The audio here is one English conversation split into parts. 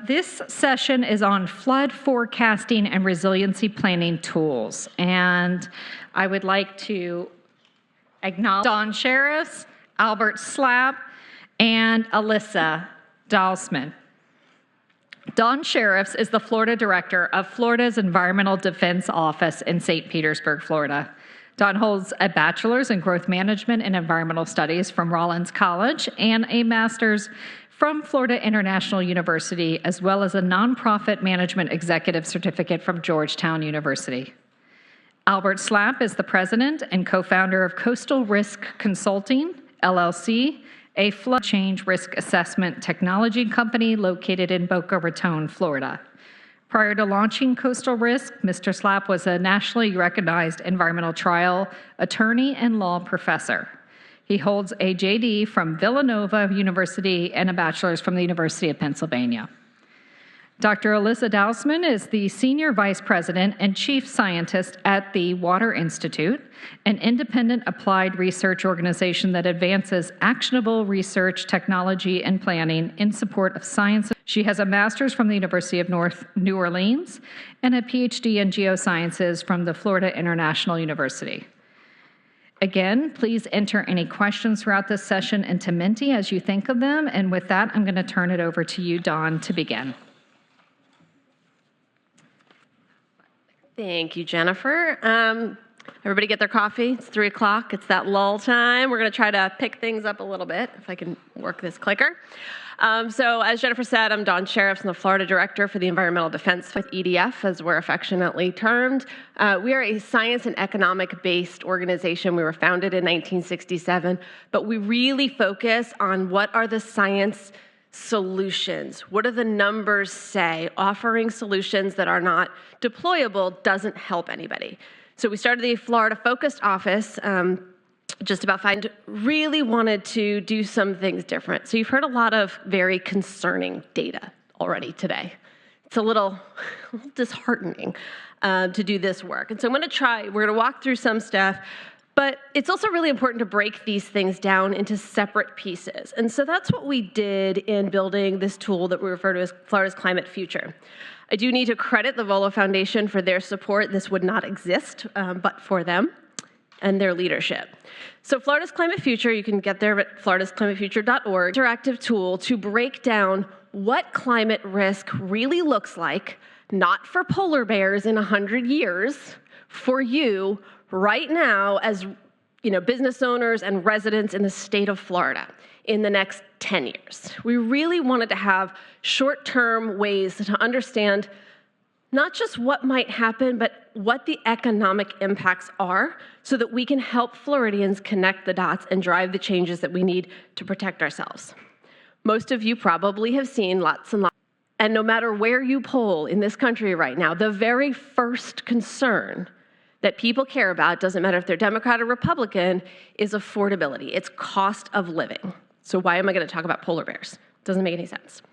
This session is on flood forecasting and resiliency planning tools. And I would like to acknowledge Shirreffs, Albert Slapp, and Alyssa Dausman. Don Shirreffs is the Florida Director of Florida's Environmental Defense Office in St. Petersburg, Florida. Don holds a bachelor's in growth management and environmental studies from Rollins College and a master's from Florida International University, as well as a nonprofit management executive certificate from Georgetown University. Albert Slapp is the president and co-founder of Coastal Risk Consulting, LLC, a flood change risk assessment technology company located in Boca Raton, Florida. Prior to launching Coastal Risk, Mr. Slapp was a nationally recognized environmental trial attorney and law professor. He holds a JD from Villanova University and a bachelor's from the University of Pennsylvania. Dr. Alyssa Dausman is the Senior Vice President and Chief Scientist at the Water Institute, an independent applied research organization that advances actionable research, technology, and planning in support of science. She has a master's from the University of North New Orleans and a PhD in geosciences from the Florida International University. Again, please enter any questions throughout this session into Menti as you think of them. And with that, I'm going to turn it over to you, Dawn, to begin. Thank you, Jennifer. Everybody get their coffee. It's 3 o'clock. It's that lull time. We're going to try to pick things up a little bit, if I can work this clicker. So as Jennifer said, I'm Dawn Shirreffs. I'm the Florida Director for the Environmental Defense with EDF, as we're affectionately termed. We are a science and economic-based organization. We were founded in 1967, but we really focus on what are the science solutions. What do the numbers say? Offering solutions that are not deployable doesn't help anybody. So we started the Florida-focused office really wanted to do some things different. So you've heard a lot of very concerning data already today. It's a little disheartening to do this work. And so we're going to walk through some stuff, but it's also really important to break these things down into separate pieces. And so that's what we did in building this tool that we refer to as Florida's Climate Future. I do need to credit the Volo Foundation for their support. This would not exist but for them and their leadership. So Florida's Climate Future, you can get there at floridasclimatefuture.org, interactive tool to break down what climate risk really looks like, not for polar bears in 100 years, for you right now as business owners and residents in the state of Florida in the next 10 years. We really wanted to have short-term ways to understand not just what might happen, but what the economic impacts are so that we can help Floridians connect the dots and drive the changes that we need to protect ourselves. Most of you probably have seen lots and lots. And no matter where you poll in this country right now, the very first concern that people care about, doesn't matter if they're Democrat or Republican, is affordability. It's cost of living. So why am I going to talk about polar bears? Doesn't make any sense.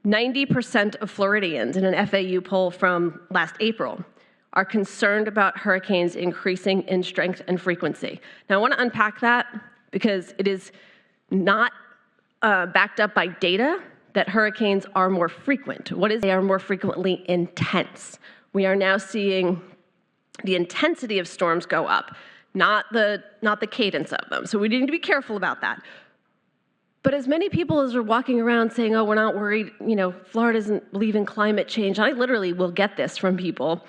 90% of Floridians in an FAU poll from last April are concerned about hurricanes increasing in strength and frequency. Now, I want to unpack that because it is not backed up by data that hurricanes are more frequent. They are more frequently intense. We are now seeing the intensity of storms go up, not the cadence of them. So we need to be careful about that. But as many people as are walking around saying, oh, we're not worried, Florida doesn't believe in climate change, I literally will get this from people.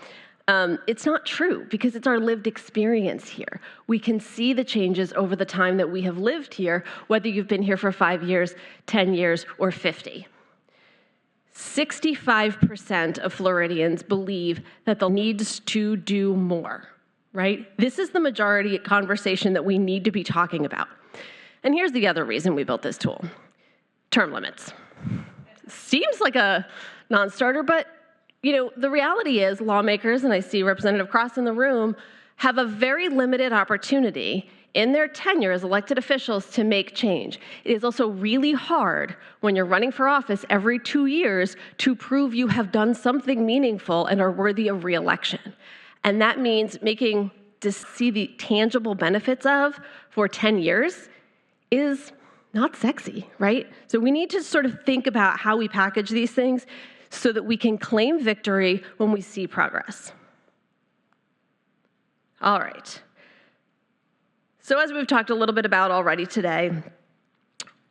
It's not true because it's our lived experience here. We can see the changes over the time that we have lived here, whether you've been here for 5 years, 10 years, or 50. 65% of Floridians believe that they'll need to do more, right? This is the majority conversation that we need to be talking about. And here's the other reason we built this tool. Term limits. Seems like a non-starter, but the reality is lawmakers, and I see Representative Cross in the room, have a very limited opportunity in their tenure as elected officials to make change. It is also really hard when you're running for office every 2 years to prove you have done something meaningful and are worthy of re-election. And that means to see the tangible benefits of for 10 years is not sexy, right? So we need to sort of think about how we package these things so that we can claim victory when we see progress. All right. So as we've talked a little bit about already today,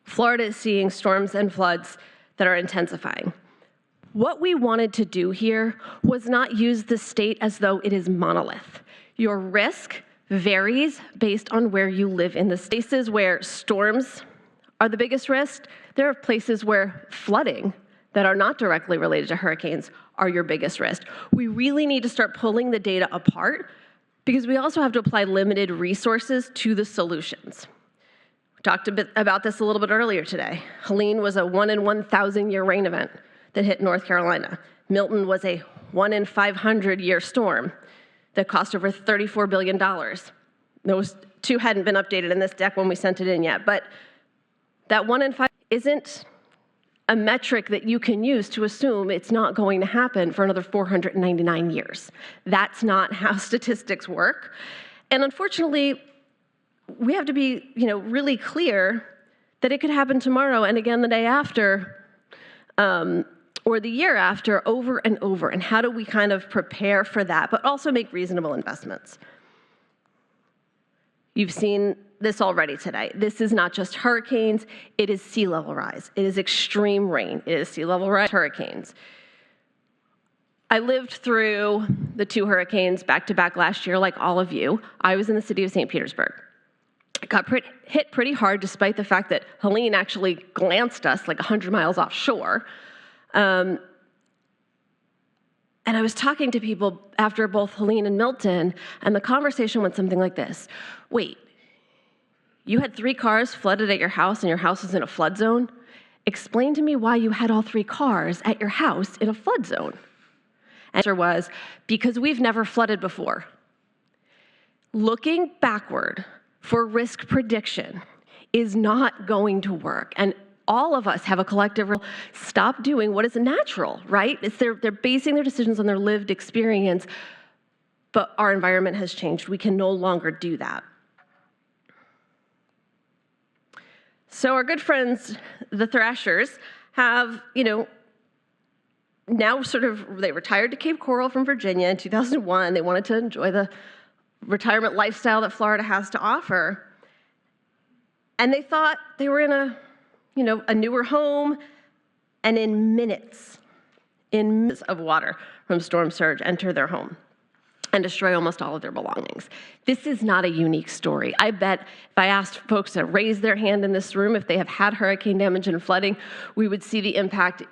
Florida is seeing storms and floods that are intensifying. What we wanted to do here was not use the state as though it is monolith. Your risk varies based on where you live in the places where storms are the biggest risk. There are places where flooding that are not directly related to hurricanes are your biggest risk. We really need to start pulling the data apart because we also have to apply limited resources to the solutions. We talked a bit about this a little bit earlier today. Helene was a 1 in 1,000 year rain event that hit North Carolina. Milton was a 1 in 500 year storm that cost over $34 billion. Those two hadn't been updated in this deck when we sent it in yet, but that 1 in 5 isn't a metric that you can use to assume it's not going to happen for another 499 years. That's not how statistics work. And unfortunately, we have to be, really clear that it could happen tomorrow and again the day after, or the year after, over and over. And how do we kind of prepare for that, but also make reasonable investments? You've seen this already today. This is not just hurricanes, it is sea level rise. It is extreme rain, it is sea level rise, hurricanes. I lived through the 2 hurricanes back to back last year, like all of you. I was in the city of St. Petersburg. It got hit pretty hard, despite the fact that Helene actually glanced us like 100 miles offshore. And I was talking to people after both Helene and Milton, and the conversation went something like this. Wait, you had 3 cars flooded at your house and your house is in a flood zone? Explain to me why you had all 3 cars at your house in a flood zone. And the answer was, because we've never flooded before. Looking backward for risk prediction is not going to work. And all of us have a collective stop doing what is natural, right? They're basing their decisions on their lived experience, but our environment has changed. We can no longer do that. So our good friends, the Thrashers, have, now they retired to Cape Coral from Virginia in 2001. They wanted to enjoy the retirement lifestyle that Florida has to offer. And they thought they were in a newer home, and in minutes of water from storm surge enter their home and destroy almost all of their belongings. This is not a unique story. I bet if I asked folks to raise their hand in this room, if they have had hurricane damage and flooding, we would see the impact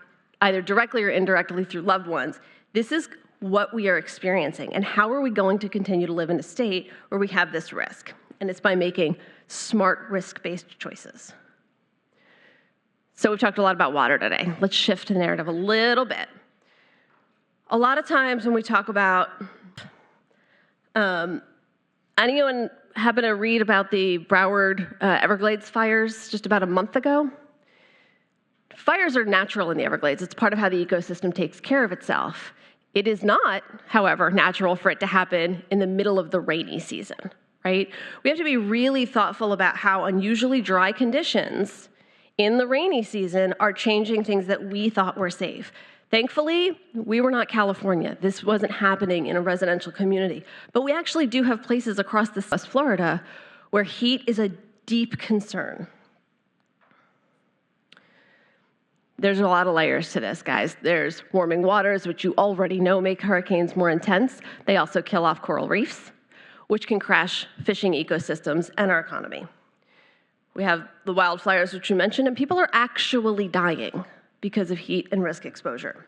either directly or indirectly through loved ones. This is what we are experiencing, and how are we going to continue to live in a state where we have this risk? And it's by making smart, risk-based choices. So we've talked a lot about water today. Let's shift the narrative a little bit. A lot of times when we talk about, anyone happen to read about the Broward Everglades fires just about a month ago? Fires are natural in the Everglades. It's part of how the ecosystem takes care of itself. It is not, however, natural for it to happen in the middle of the rainy season, right? We have to be really thoughtful about how unusually dry conditions in the rainy season are changing things that we thought were safe. Thankfully, we were not California. This wasn't happening in a residential community. But we actually do have places across West Florida where heat is a deep concern. There's a lot of layers to this, guys. There's warming waters, which you already know make hurricanes more intense. They also kill off coral reefs, which can crash fishing ecosystems and our economy. We have the wildfires, which you mentioned, and people are actually dying because of heat and risk exposure.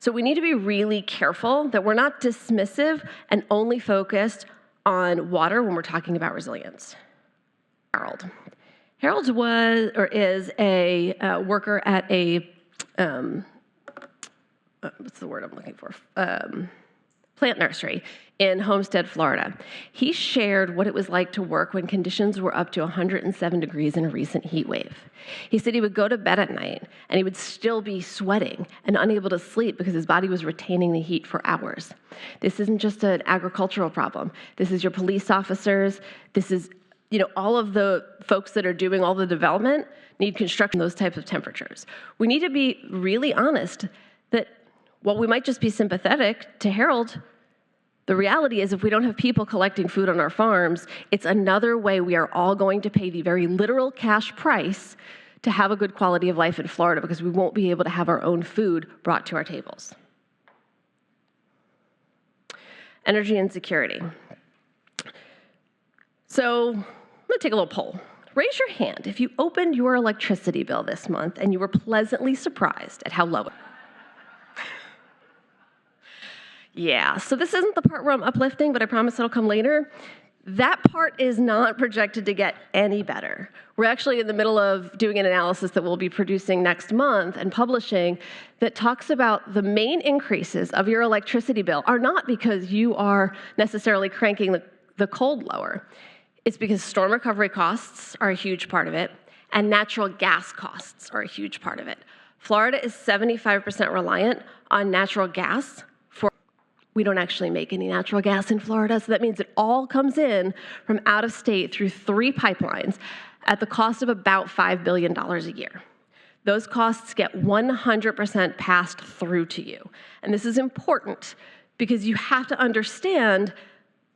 So we need to be really careful that we're not dismissive and only focused on water when we're talking about resilience. Harold is a worker at a, what's the word I'm looking for? Plant nursery in Homestead, Florida. He shared what it was like to work when conditions were up to 107 degrees in a recent heat wave. He said he would go to bed at night and he would still be sweating and unable to sleep because his body was retaining the heat for hours. This isn't just an agricultural problem. This is your police officers. This is all of the folks that are doing all the development need construction those types of temperatures. We need to be really honest that while we might just be sympathetic to Harold, the reality is if we don't have people collecting food on our farms, it's another way we are all going to pay the very literal cash price to have a good quality of life in Florida, because we won't be able to have our own food brought to our tables. Energy insecurity. So I'm gonna take a little poll. Raise your hand if you opened your electricity bill this month and you were pleasantly surprised at how low it. Yeah, so this isn't the part where I'm uplifting, but I promise it'll come later. That part is not projected to get any better. We're actually in the middle of doing an analysis that we'll be producing next month and publishing that talks about the main increases of your electricity bill are not because you are necessarily cranking the cold lower. It's because storm recovery costs are a huge part of it, and natural gas costs are a huge part of it. Florida is 75% reliant on natural gas. We don't actually make any natural gas in Florida, so that means it all comes in from out of state through 3 pipelines at the cost of about $5 billion a year. Those costs get 100% passed through to you. And this is important because you have to understand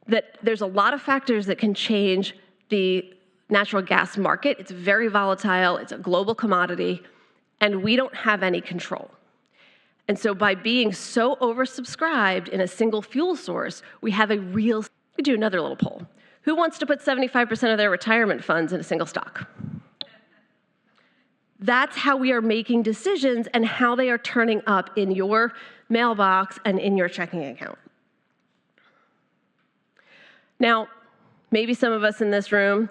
that there's a lot of factors that can change the natural gas market. It's very volatile, it's a global commodity, and we don't have any control. And so by being so oversubscribed in a single fuel source, we have a real... We do another little poll. Who wants to put 75% of their retirement funds in a single stock? That's how we are making decisions and how they are turning up in your mailbox and in your checking account. Now, maybe some of us in this room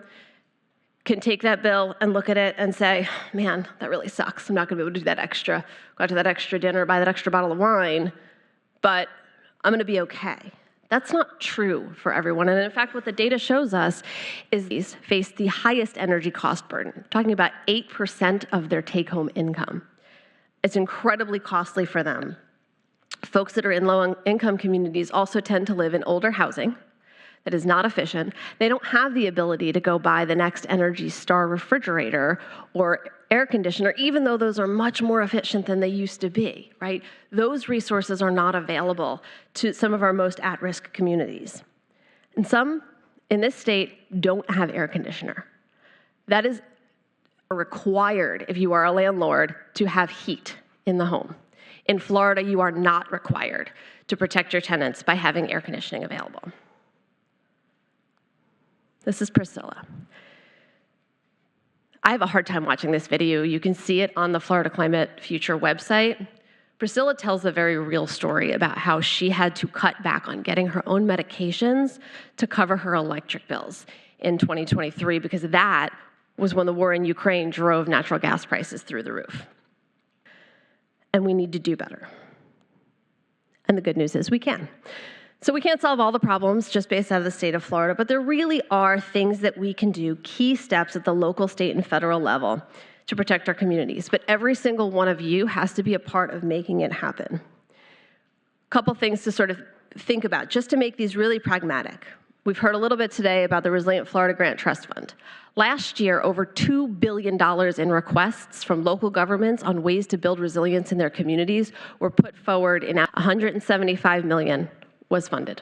can take that bill and look at it and say, man, that really sucks. I'm not gonna be able to do that extra, go out to that extra dinner, buy that extra bottle of wine, but I'm gonna be okay. That's not true for everyone. And in fact, what the data shows us is these face the highest energy cost burden, talking about 8% of their take-home income. It's incredibly costly for them. Folks that are in low-income communities also tend to live in older housing that is not efficient. They don't have the ability to go buy the next Energy Star refrigerator or air conditioner, even though those are much more efficient than they used to be, right? Those resources are not available to some of our most at-risk communities. And some in this state don't have air conditioner. That is required if you are a landlord to have heat in the home. In Florida, you are not required to protect your tenants by having air conditioning available. This is Priscilla. I have a hard time watching this video. You can see it on the Florida Climate Future website. Priscilla tells a very real story about how she had to cut back on getting her own medications to cover her electric bills in 2023, because that was when the war in Ukraine drove natural gas prices through the roof. And we need to do better. And the good news is we can. So we can't solve all the problems just based out of the state of Florida, but there really are things that we can do, key steps at the local, state, and federal level to protect our communities. But every single one of you has to be a part of making it happen. A couple things to sort of think about, just to make these really pragmatic. We've heard a little bit today about the Resilient Florida Grant Trust Fund. Last year, over $2 billion in requests from local governments on ways to build resilience in their communities were put forward, and $175 million was funded.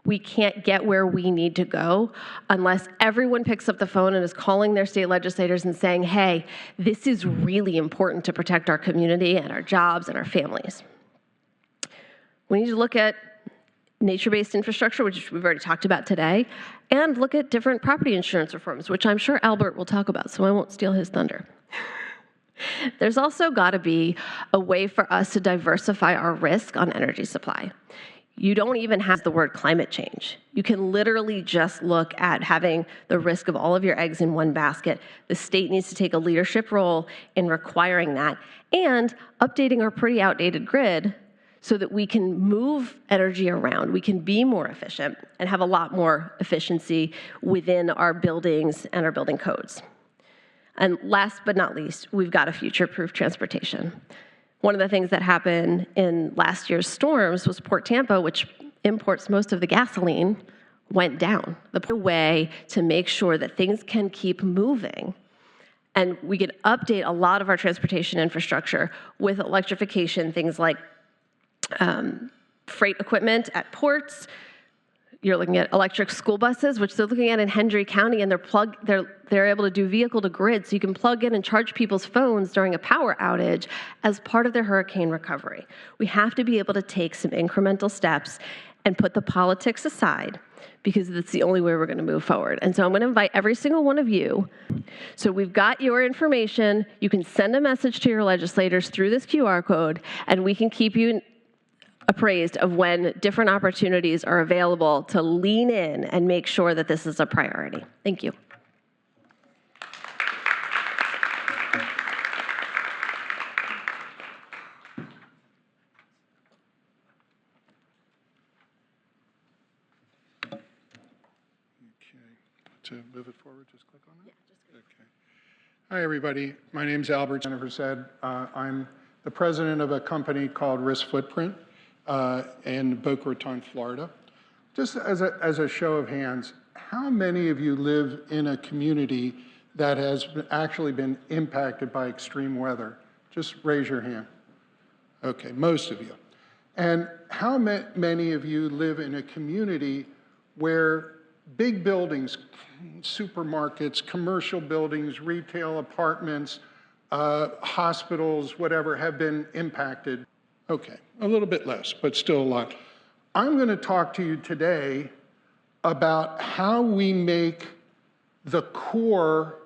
We can't get where we need to go unless everyone picks up the phone and is calling their state legislators and saying, hey, this is really important to protect our community and our jobs and our families. We need to look at nature-based infrastructure, which we've already talked about today, and look at different property insurance reforms, which I'm sure Albert will talk about, so I won't steal his thunder. There's also got to be a way for us to diversify our risk on energy supply. You don't even have the word climate change. You can literally just look at having the risk of all of your eggs in one basket. The state needs to take a leadership role in requiring that and updating our pretty outdated grid so that we can move energy around, we can be more efficient and have a lot more efficiency within our buildings and our building codes. And last but not least, we've got to future-proof transportation. One of the things that happened in last year's storms was Port Tampa, which imports most of the gasoline, went down. The way to make sure that things can keep moving and we could update a lot of our transportation infrastructure with electrification, things like freight equipment at ports. You're looking at electric school buses, which they're looking at in Hendry County, and they're able to do vehicle to grid, so you can plug in and charge people's phones during a power outage as part of their hurricane recovery. We have to be able to take some incremental steps and put the politics aside, because that's the only way we're going to move forward. And so I'm going to invite every single one of you. So we've got your information. You can send a message to your legislators through this QR code, and we can keep you appraised of when different opportunities are available to lean in and make sure that this is a priority. Thank you. To move it forward, just click on it? Yeah, okay. Hi, everybody. My name's Albert. Jennifer said I'm the president of a company called Risk Footprint in Boca Raton, Florida. Just as a show of hands, how many of you live in a community that has actually been impacted by extreme weather? Just raise your hand. Okay, most of you. And how many of you live in a community where big buildings, supermarkets, commercial buildings, retail apartments, hospitals, whatever, have been impacted? Okay, a little bit less, but still a lot. I'm going to talk to you today about how we make the core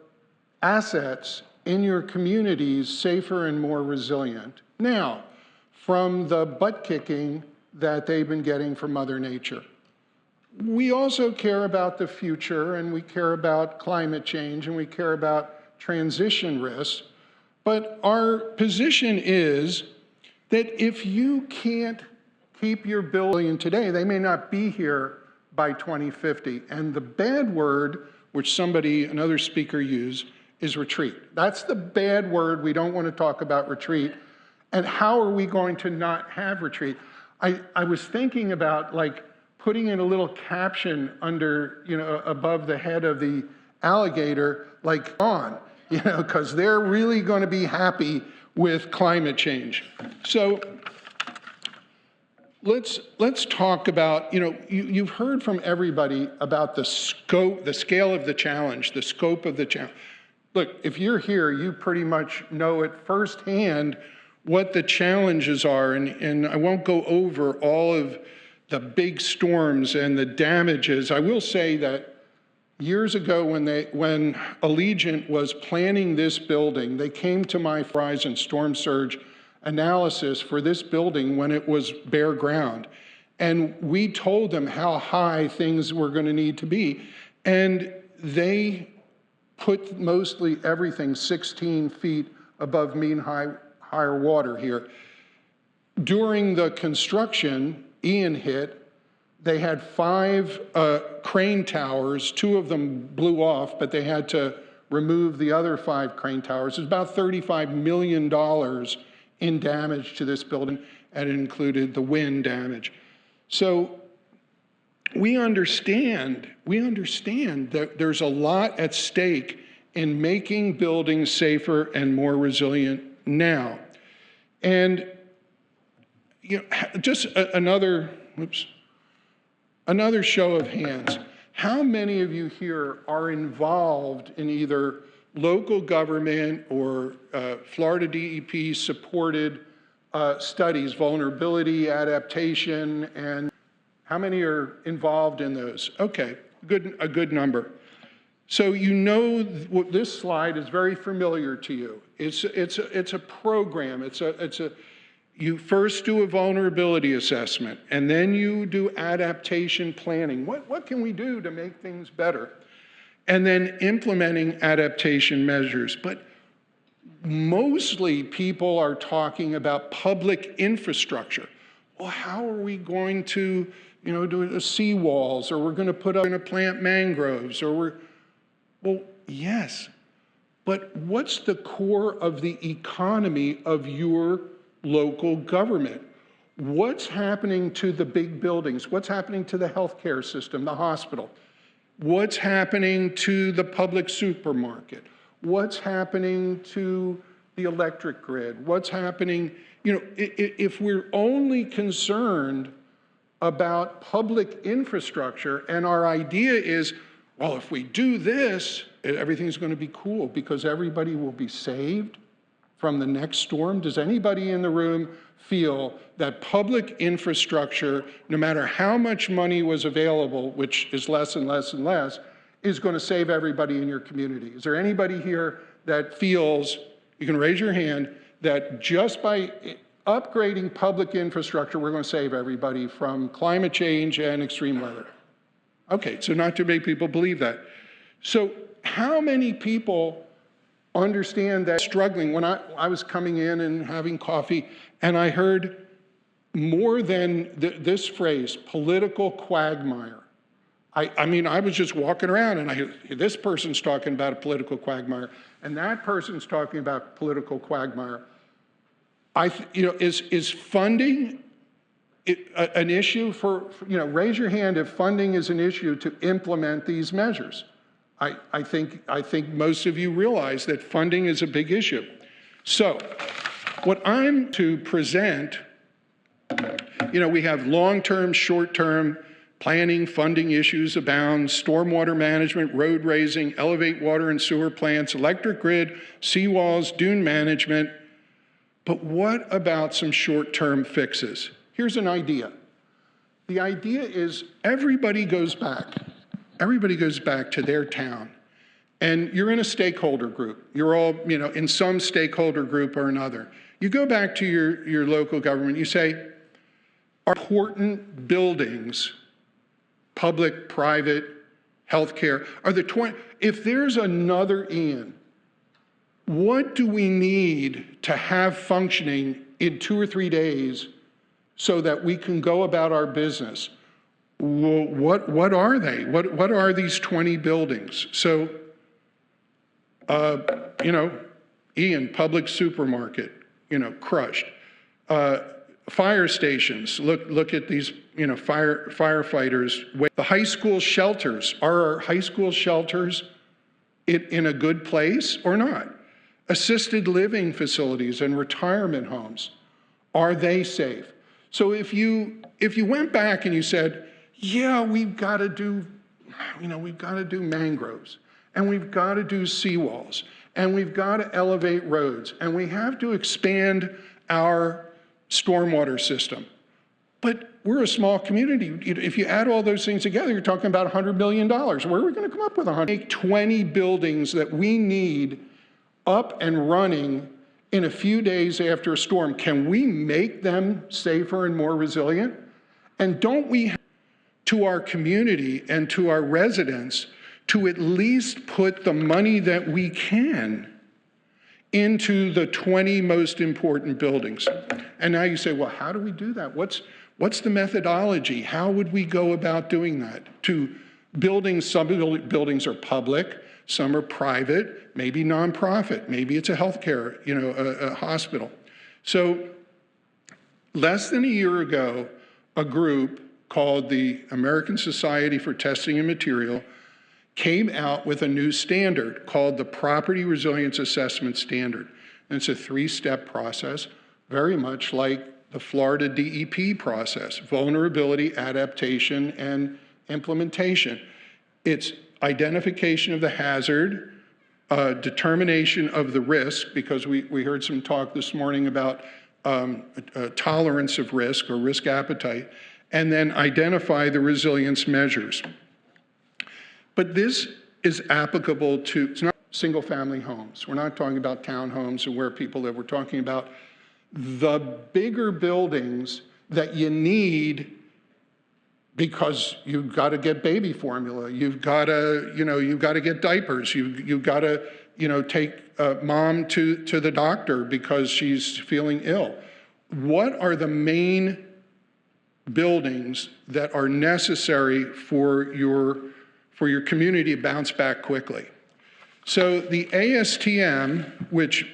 assets in your communities safer and more resilient. Now, from the butt kicking that they've been getting from Mother Nature. We also care about the future, and we care about climate change, and we care about transition risks. But our position is that if you can't keep your building today, they may not be here by 2050. And the bad word, which another speaker used, is retreat. That's the bad word. We don't want to talk about retreat. And how are we going to not have retreat? I was thinking about putting in a little caption under, above the head of the alligator, because they're really going to be happy with climate change. So let's talk about, you've heard from everybody about the scale of the challenge, the scope of the challenge. Look, if you're here, you pretty much know it firsthand what the challenges are, and I won't go over all of the big storms and the damages. I will say that years ago when Allegiant was planning this building, they came to my horizon storm surge analysis for this building when it was bare ground. And we told them how high things were going to need to be. And they put mostly everything 16 feet above mean higher water here. During the construction, Ian hit, they had 5 crane towers. 2 of them blew off, but they had to remove the other 5 crane towers. It was about $35 million in damage to this building, and it included the wind damage. So we understand that there's a lot at stake in making buildings safer and more resilient now. And just another show of hands. How many of you here are involved in either local government or Florida DEP supported studies, vulnerability, adaptation, and how many are involved in those? Okay, a good number. So this slide is very familiar to you. It's a program. You first do a vulnerability assessment, and then you do adaptation planning. What can we do to make things better? And then implementing adaptation measures. But mostly people are talking about public infrastructure. Well, how are we going to, do seawalls, or we're going to put up in a plant mangroves, well, yes. But what's the core of the economy of your local government? What's happening to the big buildings? What's happening to the healthcare system, the hospital? What's happening to the public supermarket? What's happening to the electric grid? What's happening, if we're only concerned about public infrastructure and our idea is, well, if we do this, everything's going to be cool because everybody will be saved from the next storm. Does anybody in the room feel that public infrastructure, no matter how much money was available, which is less and less and less, is going to save everybody in your community? Is there anybody here that feels, you can raise your hand, that just by upgrading public infrastructure, we're going to save everybody from climate change and extreme weather? Okay, so not too many people believe that. So how many people understand that struggling? When I was coming in and having coffee, and I heard more than this phrase, political quagmire. I mean, I was just walking around and I hear this person's talking about a political quagmire, and that person's talking about political quagmire. Is funding an issue for, raise your hand if funding is an issue to implement these measures. I think most of you realize that funding is a big issue. So what I'm to present, we have long-term, short-term planning, funding issues abound, stormwater management, road raising, elevate water and sewer plants, electric grid, seawalls, dune management. But what about some short-term fixes? Here's an idea. The idea is everybody goes back to their town, and you're in a stakeholder group. You're all, in some stakeholder group or another. You go back to your local government, you say, are important buildings, public, private, healthcare, if there's another Ian, what do we need to have functioning in 2 or 3 days so that we can go about our business? Well, what are they? What are these 20 buildings? So, Ian, public supermarket, crushed. Fire stations, look at these, firefighters. The high school shelters, are our high school shelters in a good place or not? Assisted living facilities and retirement homes, are they safe? So if you went back and you said, yeah, we've got to do mangroves, and we've got to do seawalls, and we've got to elevate roads, and we have to expand our stormwater system. But we're a small community. If you add all those things together, you're talking about $100 million. Where are we going to come up with 20 buildings that we need up and running in a few days after a storm? Can we make them safer and more resilient? And don't we have to our community and to our residents to at least put the money that we can into the 20 most important buildings? And now you say, well, how do we do that? What's the methodology? How would we go about doing that? Some buildings are public, some are private, maybe nonprofit, maybe it's a healthcare, a hospital. So less than a year ago, a group called the American Society for Testing and Material came out with a new standard called the Property Resilience Assessment Standard. And it's a 3-step process, very much like the Florida DEP process: vulnerability, adaptation, and implementation. It's identification of the hazard, determination of the risk, because we heard some talk this morning about tolerance of risk or risk appetite, and then identify the resilience measures. But this is applicable to, it's not single-family homes. We're not talking about townhomes and where people live. We're talking about the bigger buildings that you need because you've got to get baby formula, you've got to get diapers, you've got to take mom to the doctor because she's feeling ill. What are the main buildings that are necessary for your community to bounce back quickly? So the ASTM, which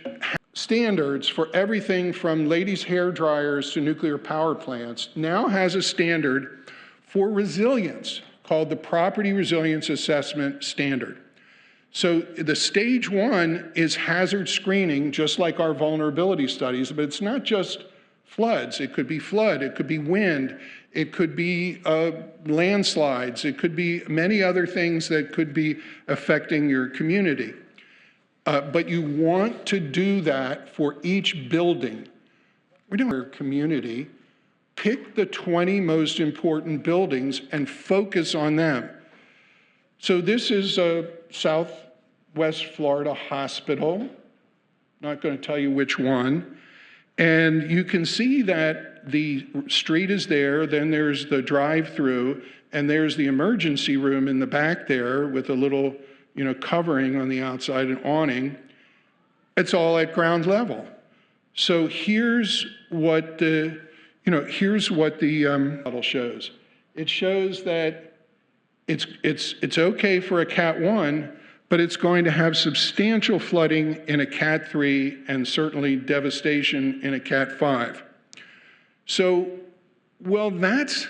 standards for everything from ladies' hair dryers to nuclear power plants now has a standard for resilience called the Property Resilience Assessment Standard. So the stage 1 is hazard screening, just like our vulnerability studies, but it's not just floods. It could be flood, it could be wind, it could be landslides, it could be many other things that could be affecting your community. But you want to do that for each building. We don't want your community. Pick the 20 most important buildings and focus on them. So this is a Southwest Florida hospital. Not going to tell you which one. And you can see that the street is there, then there's the drive-through, and there's the emergency room in the back there with a little covering on the outside, an awning. It's all at ground level. So here's what the model shows. It shows that it's okay for a Cat 1, but it's going to have substantial flooding in a Cat 3 and certainly devastation in a Cat 5. So, well, that's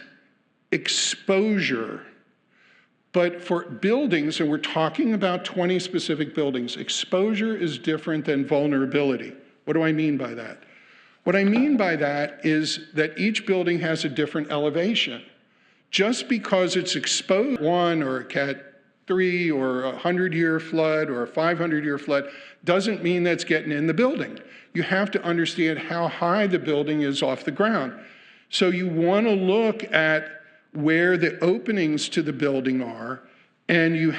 exposure. But for buildings, and we're talking about 20 specific buildings, exposure is different than vulnerability. What do I mean by that? What I mean by that is that each building has a different elevation. Just because it's exposed 1 or a Cat 3 or a 100-year flood or a 500-year flood doesn't mean that's getting in the building. You have to understand how high the building is off the ground. So you want to look at where the openings to the building are, and you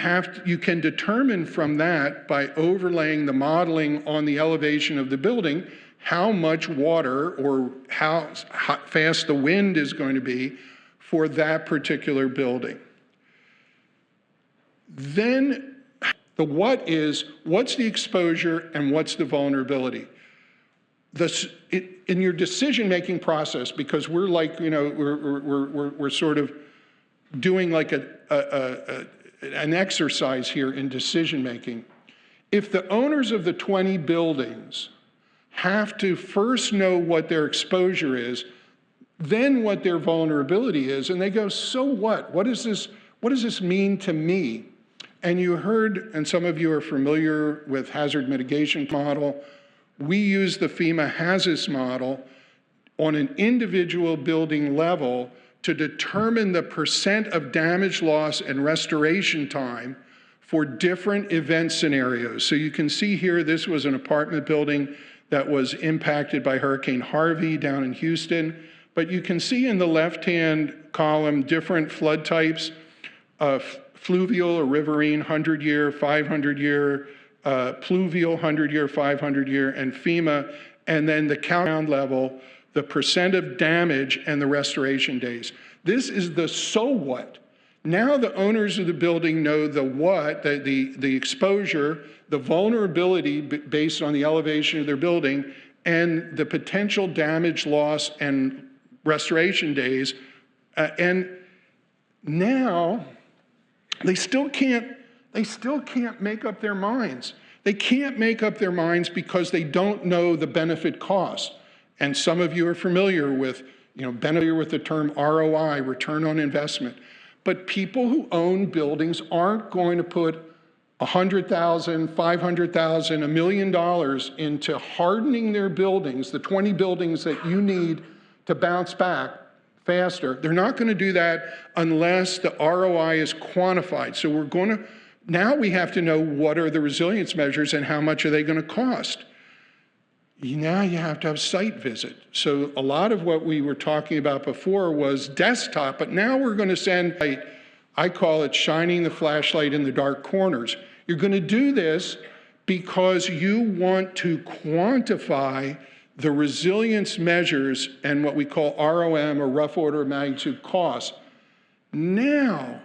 can determine from that by overlaying the modeling on the elevation of the building how much water or how fast the wind is going to be for that particular building. Then the what's the exposure and what's the vulnerability? In your decision-making process, because we're like, we're sort of doing like an exercise here in decision-making. If the owners of the 20 buildings have to first know what their exposure is, then what their vulnerability is, and they go, so what? What does this mean to me? And you heard, and some of you are familiar with hazard mitigation model. We use the FEMA HAZAS model on an individual building level to determine the percent of damage loss and restoration time for different event scenarios. So you can see here, this was an apartment building that was impacted by Hurricane Harvey down in Houston. But you can see in the left-hand column different flood types of fluvial or riverine, 100-year, 500-year, pluvial, 100-year, 500-year, and FEMA, and then the count level, the percent of damage, and the restoration days. This is the so what. Now the owners of the building know the what, the exposure, the vulnerability based on the elevation of their building, and the potential damage, loss, and restoration days. And now they still can't make up their minds. They can't make up their minds because they don't know the benefit cost. And some of you are familiar with, with the term ROI, return on investment. But people who own buildings aren't going to put $100,000, $500,000, $1 million into hardening their buildings, the 20 buildings that you need to bounce back faster. They're not going to do that unless the ROI is quantified. So now we have to know what are the resilience measures and how much are they going to cost. Now you have to have site visit. So a lot of what we were talking about before was desktop, but now we're going to send, I call it shining the flashlight in the dark corners. You're going to do this because you want to quantify the resilience measures and what we call ROM, or rough order of magnitude cost. Now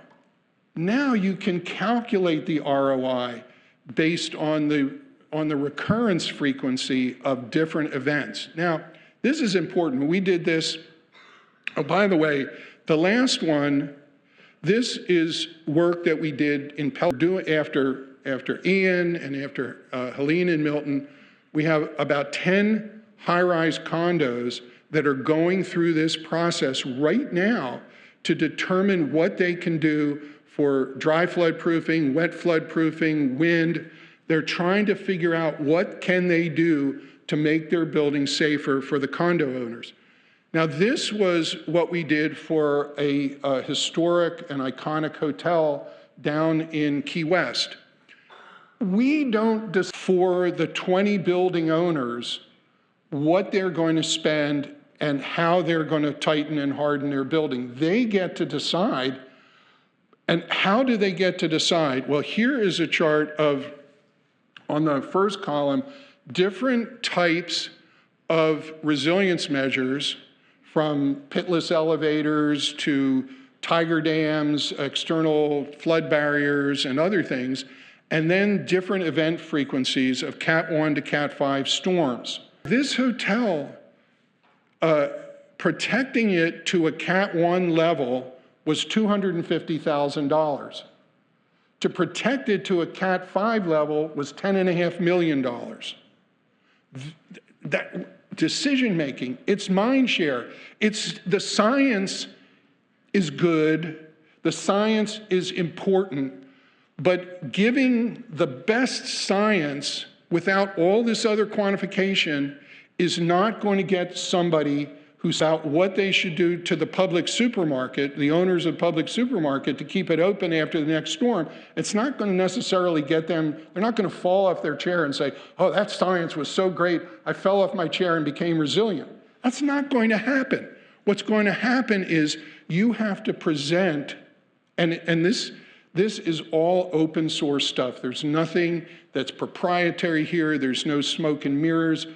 you can calculate the ROI based on the recurrence frequency of different events. Now, this is important. We did this, oh, by the way, the last one, this is work that we did in after Ian and after Helene and Milton. We have about 10 high-rise condos that are going through this process right now to determine what they can do for dry flood proofing, wet flood proofing, wind. They're trying to figure out what can they do to make their buildings safer for the condo owners. Now, this was what we did for a historic and iconic hotel down in Key West. We don't decide for the 20 building owners what they're going to spend and how they're going to tighten and harden their building. They get to decide. And how do they get to decide? Well, here is a chart of, on the first column, different types of resilience measures, from pitless elevators to tiger dams, external flood barriers, and other things, and then different event frequencies of Cat 1 to Cat 5 storms. This hotel, protecting it to a Cat 1 level was $250,000. To protect it to a Cat 5 level was $10.5 million. That decision-making, it's mind share. The science is good, the science is important, but giving the best science without all this other quantification is not going to get somebody who's out what they should do to the public supermarket, the owners of public supermarket, to keep it open after the next storm. It's not going to necessarily get them, they're not going to fall off their chair and say, oh, that science was so great, I fell off my chair and became resilient. That's not going to happen. What's going to happen is you have to present, and this is all open source stuff. There's nothing that's proprietary here. There's no smoke and mirrors.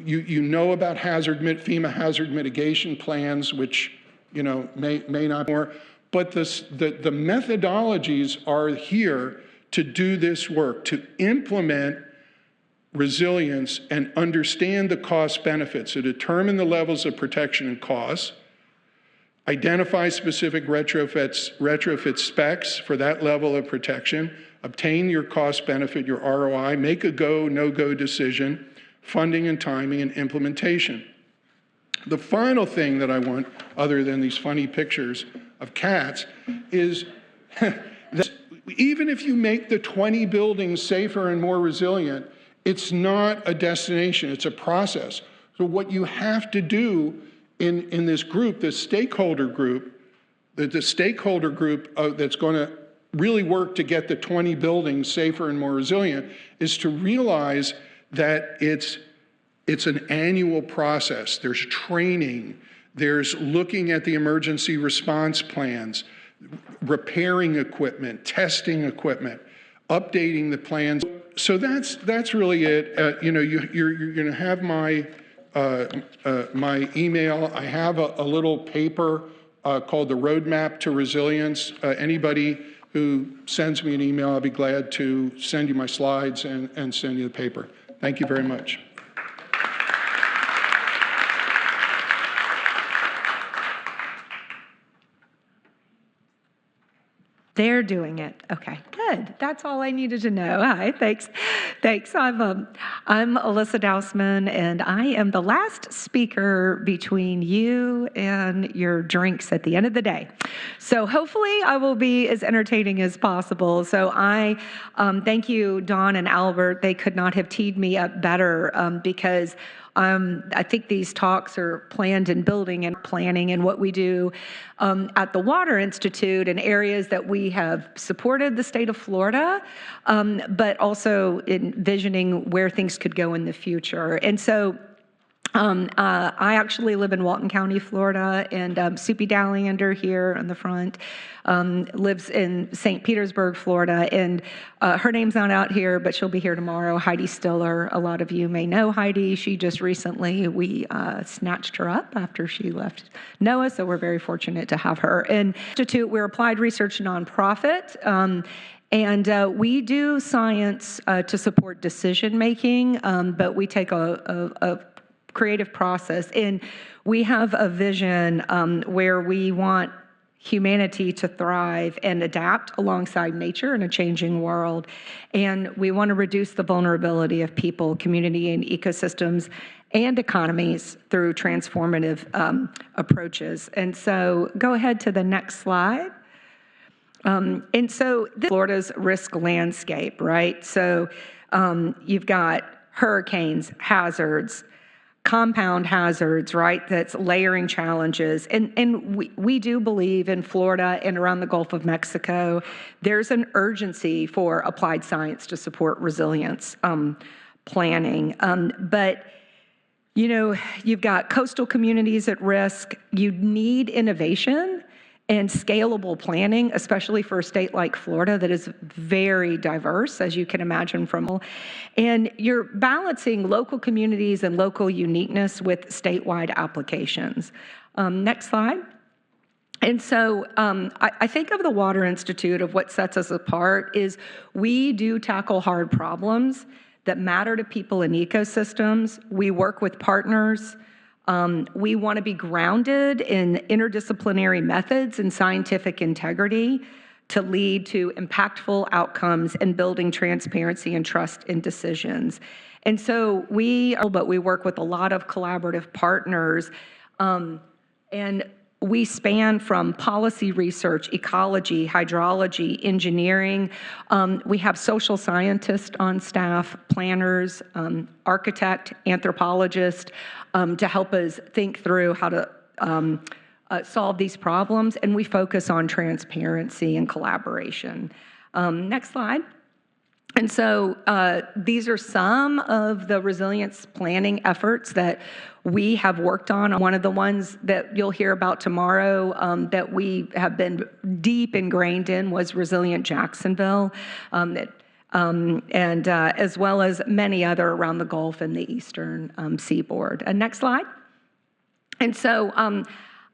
You know about FEMA hazard mitigation plans, which may not more, but the methodologies are here to do this work, to implement resilience and understand the cost benefits, to determine the levels of protection and costs, identify specific retrofit specs for that level of protection, obtain your cost benefit, your ROI, make a go, no-go decision, funding and timing and implementation. The final thing that I want, other than these funny pictures of cats, is that even if you make the 20 buildings safer and more resilient, it's not a destination, it's a process. So what you have to do in this group, this stakeholder group, the stakeholder group that's going to really work to get the 20 buildings safer and more resilient, is to realize that it's an annual process. There's training, there's looking at the emergency response plans, repairing equipment, testing equipment, updating the plans. So that's really it. You're going to have my my email. I have a little paper called the Roadmap to Resilience. Anybody who sends me an email, I'll be glad to send you my slides and send you the paper. Thank you very much. They're doing it. Okay, good. That's all I needed to know. Hi, thanks. I'm Alyssa Dausman, and I am the last speaker between you and your drinks at the end of the day. So hopefully I will be as entertaining as possible. So I thank you, Dawn and Albert. They could not have teed me up better because I think these talks are planned in building and planning and what we do at the Water Institute in areas that we have supported the state of Florida, but also envisioning where things could go in the future. And so I actually live in Walton County, Florida, and Soupy Dallander here on the front lives in St. Petersburg, Florida, and her name's not out here, but she'll be here tomorrow. Heidi Stiller, a lot of you may know Heidi. She just recently, we snatched her up after she left NOAA, so we're very fortunate to have her. And Institute, we're applied research nonprofit, and we do science to support decision-making, but we take a creative process. And we have a vision where we want humanity to thrive and adapt alongside nature in a changing world. And we want to reduce the vulnerability of people, community, and ecosystems and economies through transformative approaches. And so go ahead to the next slide. And so this is Florida's risk landscape, right? So you've got hurricanes, hazards, compound hazards, right? That's layering challenges. And we do believe in Florida and around the Gulf of Mexico, there's an urgency for applied science to support resilience planning. But you know, you've got coastal communities at risk. You need innovation and scalable planning, especially for a state like Florida that is very diverse, as you can imagine from. And you're balancing local communities and local uniqueness with statewide applications. Next slide. And so I think of the Water Institute, of what sets us apart is we do tackle hard problems that matter to people and ecosystems. We work with partners. We want to be grounded in interdisciplinary methods and scientific integrity to lead to impactful outcomes and building transparency and trust in decisions. And so we work with a lot of collaborative partners, and we span from policy research, ecology, hydrology, engineering. We have social scientists on staff, planners, architect, anthropologist, to help us think through how to solve these problems. And we focus on transparency and collaboration. Next slide. And so these are some of the resilience planning efforts that we have worked on. One of the ones that you'll hear about tomorrow that we have been deep ingrained in was Resilient Jacksonville, and as well as many other around the Gulf and the eastern seaboard. Next slide. And so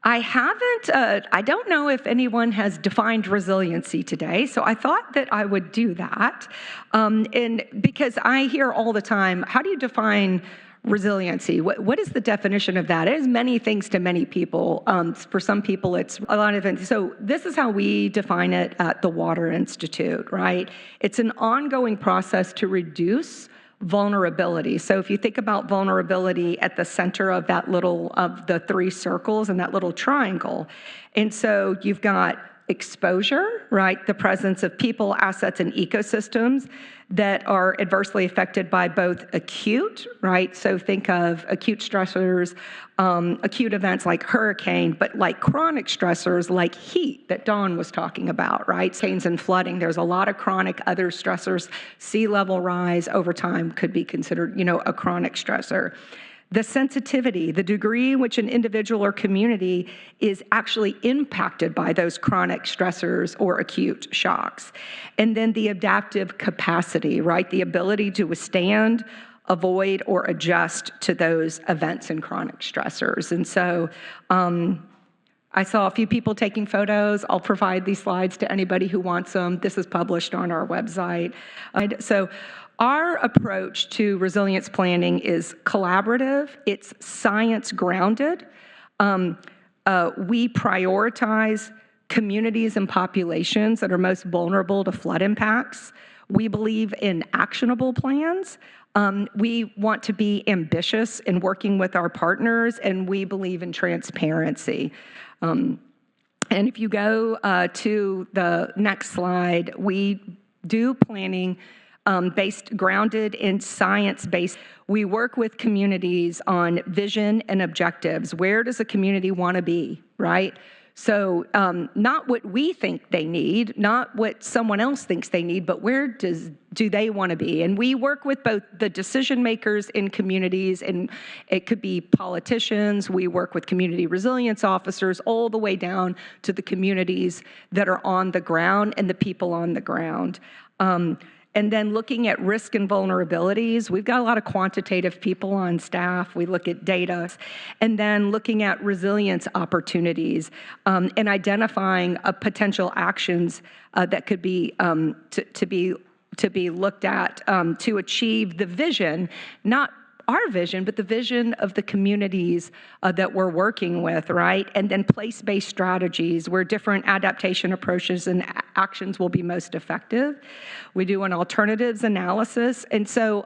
I don't know if anyone has defined resiliency today, so I thought that I would do that. And because I hear all the time, how do you define resiliency? What is the definition of that? It is many things to many people. For some people, it's a lot of things. So this is how we define it at the Water Institute, right? It's an ongoing process to reduce vulnerability. So if you think about vulnerability at the center of that of the three circles and that little triangle, and so you've got exposure, right? The presence of people, assets, and ecosystems that are adversely affected by both acute, right? So think of acute stressors, acute events like hurricane, but like chronic stressors like heat that Dawn was talking about, right? Hurricanes and flooding, there's a lot of chronic other stressors. Sea level rise over time could be considered, a chronic stressor. The sensitivity, the degree in which an individual or community is actually impacted by those chronic stressors or acute shocks. And then the adaptive capacity, right? The ability to withstand, avoid, or adjust to those events and chronic stressors. And so I saw a few people taking photos. I'll provide these slides to anybody who wants them. This is published on our website. So our approach to resilience planning is collaborative. It's science-grounded. We prioritize communities and populations that are most vulnerable to flood impacts. We believe in actionable plans. We want to be ambitious in working with our partners, and we believe in transparency. And if you go to the next slide, we do planning grounded in science-based. We work with communities on vision and objectives. Where does a community want to be, right? So not what we think they need, not what someone else thinks they need, but where do they want to be? And we work with both the decision makers in communities, and it could be politicians. We work with community resilience officers all the way down to the communities that are on the ground and the people on the ground. And then looking at risk and vulnerabilities, we've got a lot of quantitative people on staff. We look at data, and then looking at resilience opportunities and identifying potential actions that could be to be looked at to achieve the vision, not our vision, but the vision of the communities that we're working with, right? And then place-based strategies where different adaptation approaches and actions will be most effective. We do an alternatives analysis. And so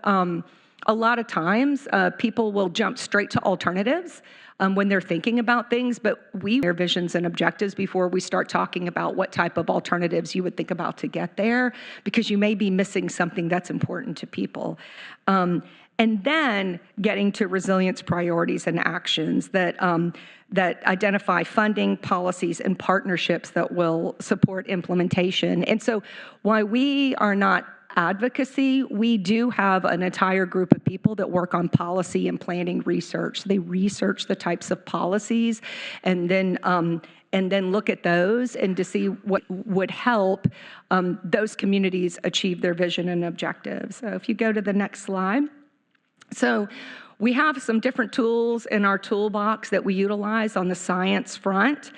a lot of times people will jump straight to alternatives when they're thinking about things, but we their visions and objectives before we start talking about what type of alternatives you would think about to get there, because you may be missing something that's important to people. And then getting to resilience priorities and actions that identify funding, policies, and partnerships that will support implementation. And so while we are not advocacy, we do have an entire group of people that work on policy and planning research. They research the types of policies and then look at those and to see what would help those communities achieve their vision and objectives. So if you go to the next slide. So we have some different tools in our toolbox that we utilize on the science front.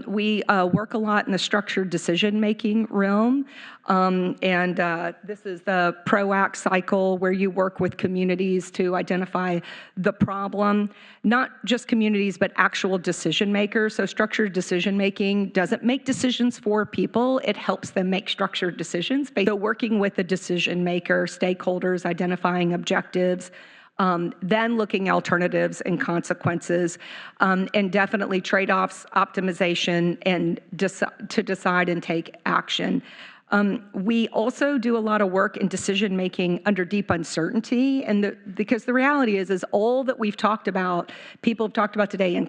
We work a lot in the structured decision-making realm, and this is the PROACT cycle where you work with communities to identify the problem, not just communities, but actual decision makers. So structured decision-making doesn't make decisions for people, it helps them make structured decisions. So working with the decision maker, stakeholders, identifying objectives, then looking alternatives and consequences, and definitely trade-offs, optimization, and to decide and take action. We also do a lot of work in decision-making under deep uncertainty, and because the reality is all that we've talked about, people have talked about today in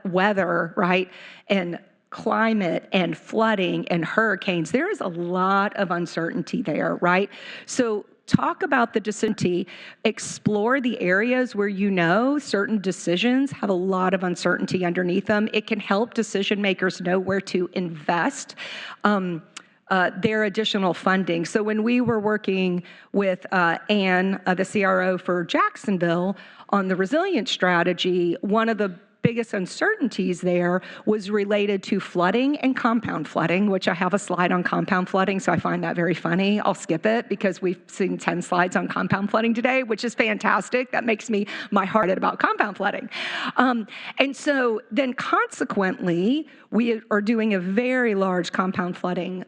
weather, right, and climate and flooding and hurricanes, there is a lot of uncertainty there, right? So talk about the decision, explore the areas where you know certain decisions have a lot of uncertainty underneath them. It can help decision makers know where to invest their additional funding. So when we were working with Anne, the CRO for Jacksonville, on the resilience strategy, one of the biggest uncertainties there was related to flooding and compound flooding, which I have a slide on compound flooding, so I find that very funny. I'll skip it because we've seen 10 slides on compound flooding today, which is fantastic. That makes my heart about compound flooding. And so then consequently, we are doing a very large compound flooding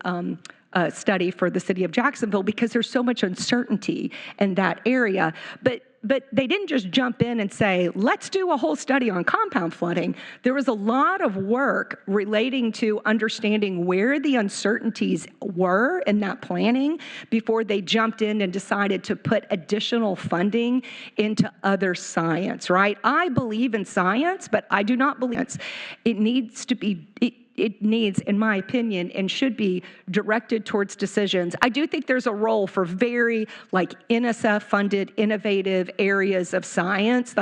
study for the city of Jacksonville because there's so much uncertainty in that area. But they didn't just jump in and say, let's do a whole study on compound flooding. There was a lot of work relating to understanding where the uncertainties were in that planning before they jumped in and decided to put additional funding into other science, right? I believe in science, but I do not believe it needs to be, it needs, in my opinion, and should be directed towards decisions. I do think there's a role for very NSF-funded, innovative areas of science.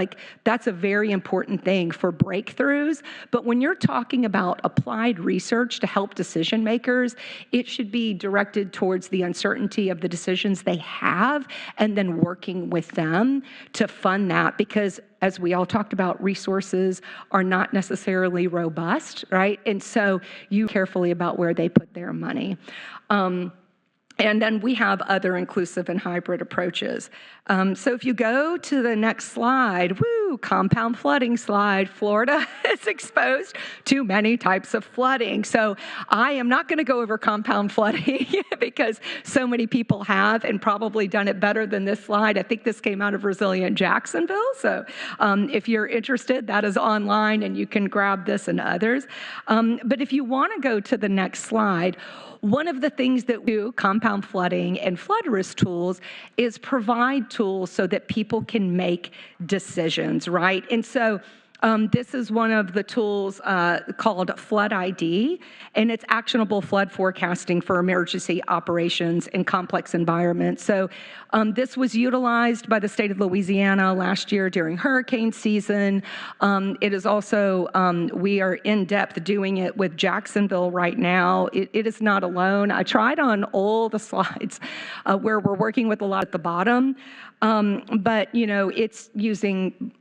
That's a very important thing for breakthroughs. But when you're talking about applied research to help decision makers, it should be directed towards the uncertainty of the decisions they have and then working with them to fund that, because as we all talked about, resources are not necessarily robust, right? And so you carefully about where they put their money. And then we have other inclusive and hybrid approaches. So if you go to the next slide, compound flooding slide, Florida is exposed to many types of flooding. So I am not going to go over compound flooding because so many people have and probably done it better than this slide. I think this came out of Resilient Jacksonville. So if you're interested, that is online and you can grab this and others. But if you want to go to the next slide, one of the things that we do, compound flooding and flood risk tools, is provide tools so that people can make decisions, right? And so this is one of the tools called Flood ID, and it's actionable flood forecasting for emergency operations in complex environments. So this was utilized by the state of Louisiana last year during hurricane season. It is also, we are in depth doing it with Jacksonville right now. It is not alone. I tried on all the slides where we're working with a lot at the bottom. But, it's using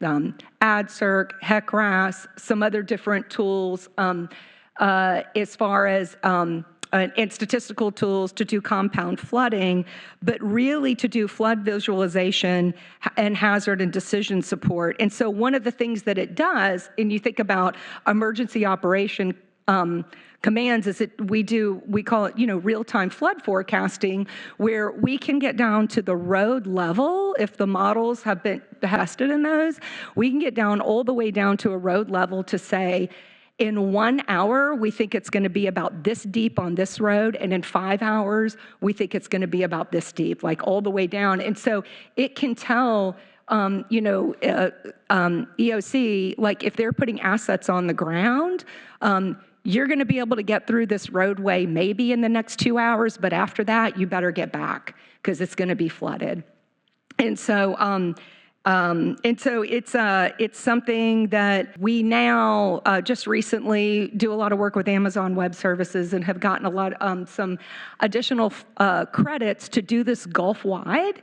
AdCirc, HECRAS, some other different tools as far as and statistical tools to do compound flooding, but really to do flood visualization and hazard and decision support. And so one of the things that it does, and you think about emergency operation commands, is we call it, real-time flood forecasting, where we can get down to the road level. If the models have been tested in those, we can get down all the way down to a road level to say, in 1 hour, we think it's going to be about this deep on this road, and in 5 hours, we think it's going to be about this deep, like all the way down. And so it can tell, EOC, like if they're putting assets on the ground, you're going to be able to get through this roadway maybe in the next 2 hours, but after that, you better get back because it's going to be flooded. And so, it's something that we now just recently do a lot of work with Amazon Web Services and have gotten some additional credits to do this Gulf-wide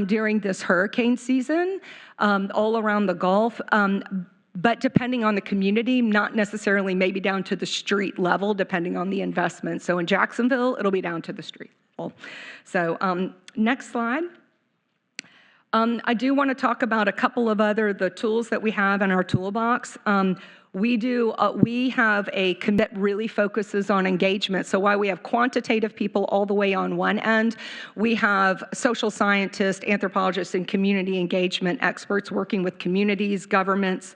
during this hurricane season all around the Gulf. But depending on the community, not necessarily maybe down to the street level, depending on the investment. So in Jacksonville, it'll be down to the street level. So next slide. I do want to talk about a couple of the tools that we have in our toolbox. We have a commit that really focuses on engagement. So while we have quantitative people all the way on one end, we have social scientists, anthropologists, and community engagement experts working with communities, governments.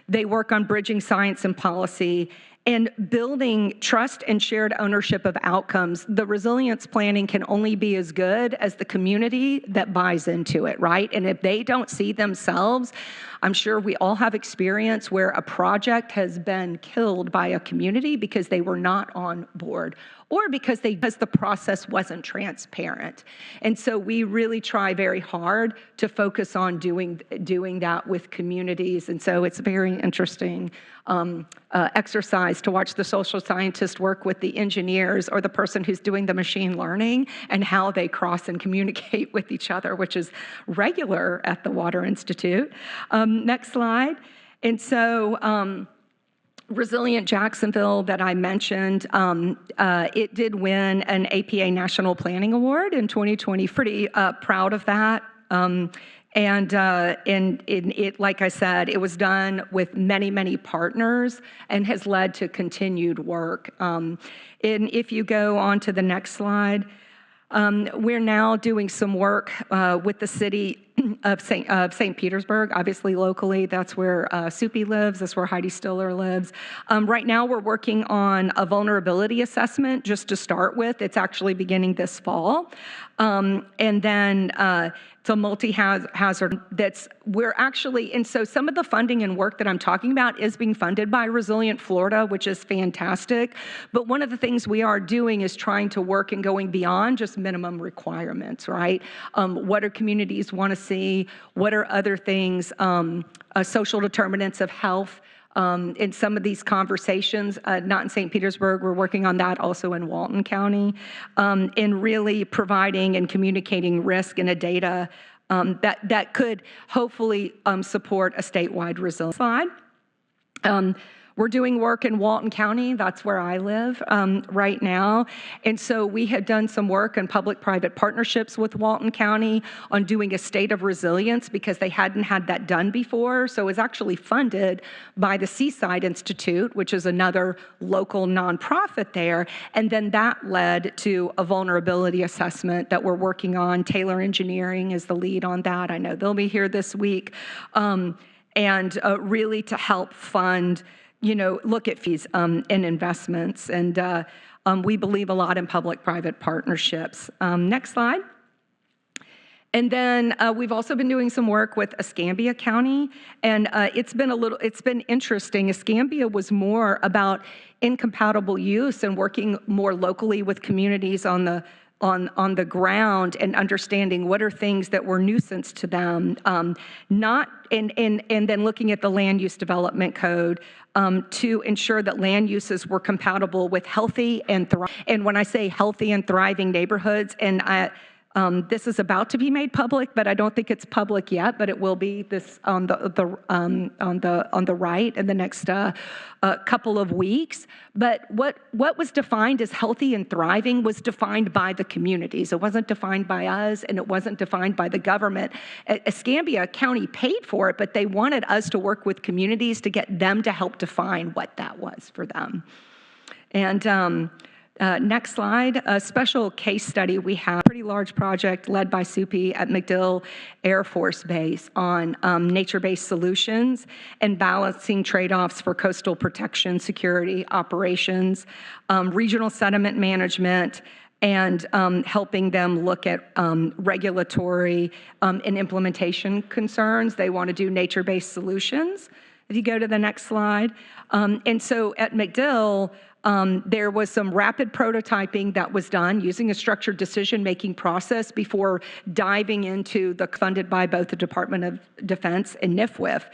They work on bridging science and policy and building trust and shared ownership of outcomes. The resilience planning can only be as good as the community that buys into it, right? And if they don't see themselves, I'm sure we all have experience where a project has been killed by a community because they were not on board or because the process wasn't transparent. And so we really try very hard to focus on doing that with communities. And so it's a very interesting exercise to watch the social scientist work with the engineers or the person who's doing the machine learning and how they cross and communicate with each other, which is regular at the Water Institute. Next slide. And so Resilient Jacksonville that I mentioned, it did win an APA National Planning Award in 2020. Pretty proud of that. And it, like I said, it was done with many, many partners and has led to continued work. And if you go on to the next slide, we're now doing some work with the city of St. Petersburg, obviously locally. That's where Soupy lives. That's where Heidi Stiller lives. Right now, we're working on a vulnerability assessment just to start with. It's actually beginning this fall. And then it's a multi-hazard and so some of the funding and work that I'm talking about is being funded by Resilient Florida, which is fantastic. But one of the things we are doing is trying to work and going beyond just minimum requirements, right? What do communities want to see? What are other things, social determinants of health? In some of these conversations, not in St. Petersburg, we're working on that also in Walton County, in really providing and communicating risk in a data that could hopefully support a statewide resilience. Slide. We're doing work in Walton County. That's where I live right now. And so we had done some work in public-private partnerships with Walton County on doing a state of resilience because they hadn't had that done before. So it was actually funded by the Seaside Institute, which is another local nonprofit there. And then that led to a vulnerability assessment that we're working on. Taylor Engineering is the lead on that. I know they'll be here this week. And really to help fund look at fees and investments. And we believe a lot in public-private partnerships. Next slide. And then we've also been doing some work with Escambia County. And it's been interesting. Escambia was more about incompatible use and working more locally with communities on the ground and understanding what are things that were nuisance to them, and then looking at the land use development code to ensure that land uses were compatible with healthy and when I say healthy and thriving neighborhoods, and This is about to be made public, but I don't think it's public yet. But it will be this on the right in the next couple of weeks. But what was defined as healthy and thriving was defined by the communities. It wasn't defined by us, and it wasn't defined by the government. Escambia County paid for it, but they wanted us to work with communities to get them to help define what that was for them. And next slide, a special case study we have, a pretty large project led by SUPI at MacDill Air Force Base on nature-based solutions and balancing trade-offs for coastal protection, security, operations, regional sediment management, and helping them look at regulatory and implementation concerns. They want to do nature-based solutions. If you go to the next slide. And so at MacDill, there was some rapid prototyping that was done using a structured decision-making process before diving into the funded by both the Department of Defense and NIFWIF.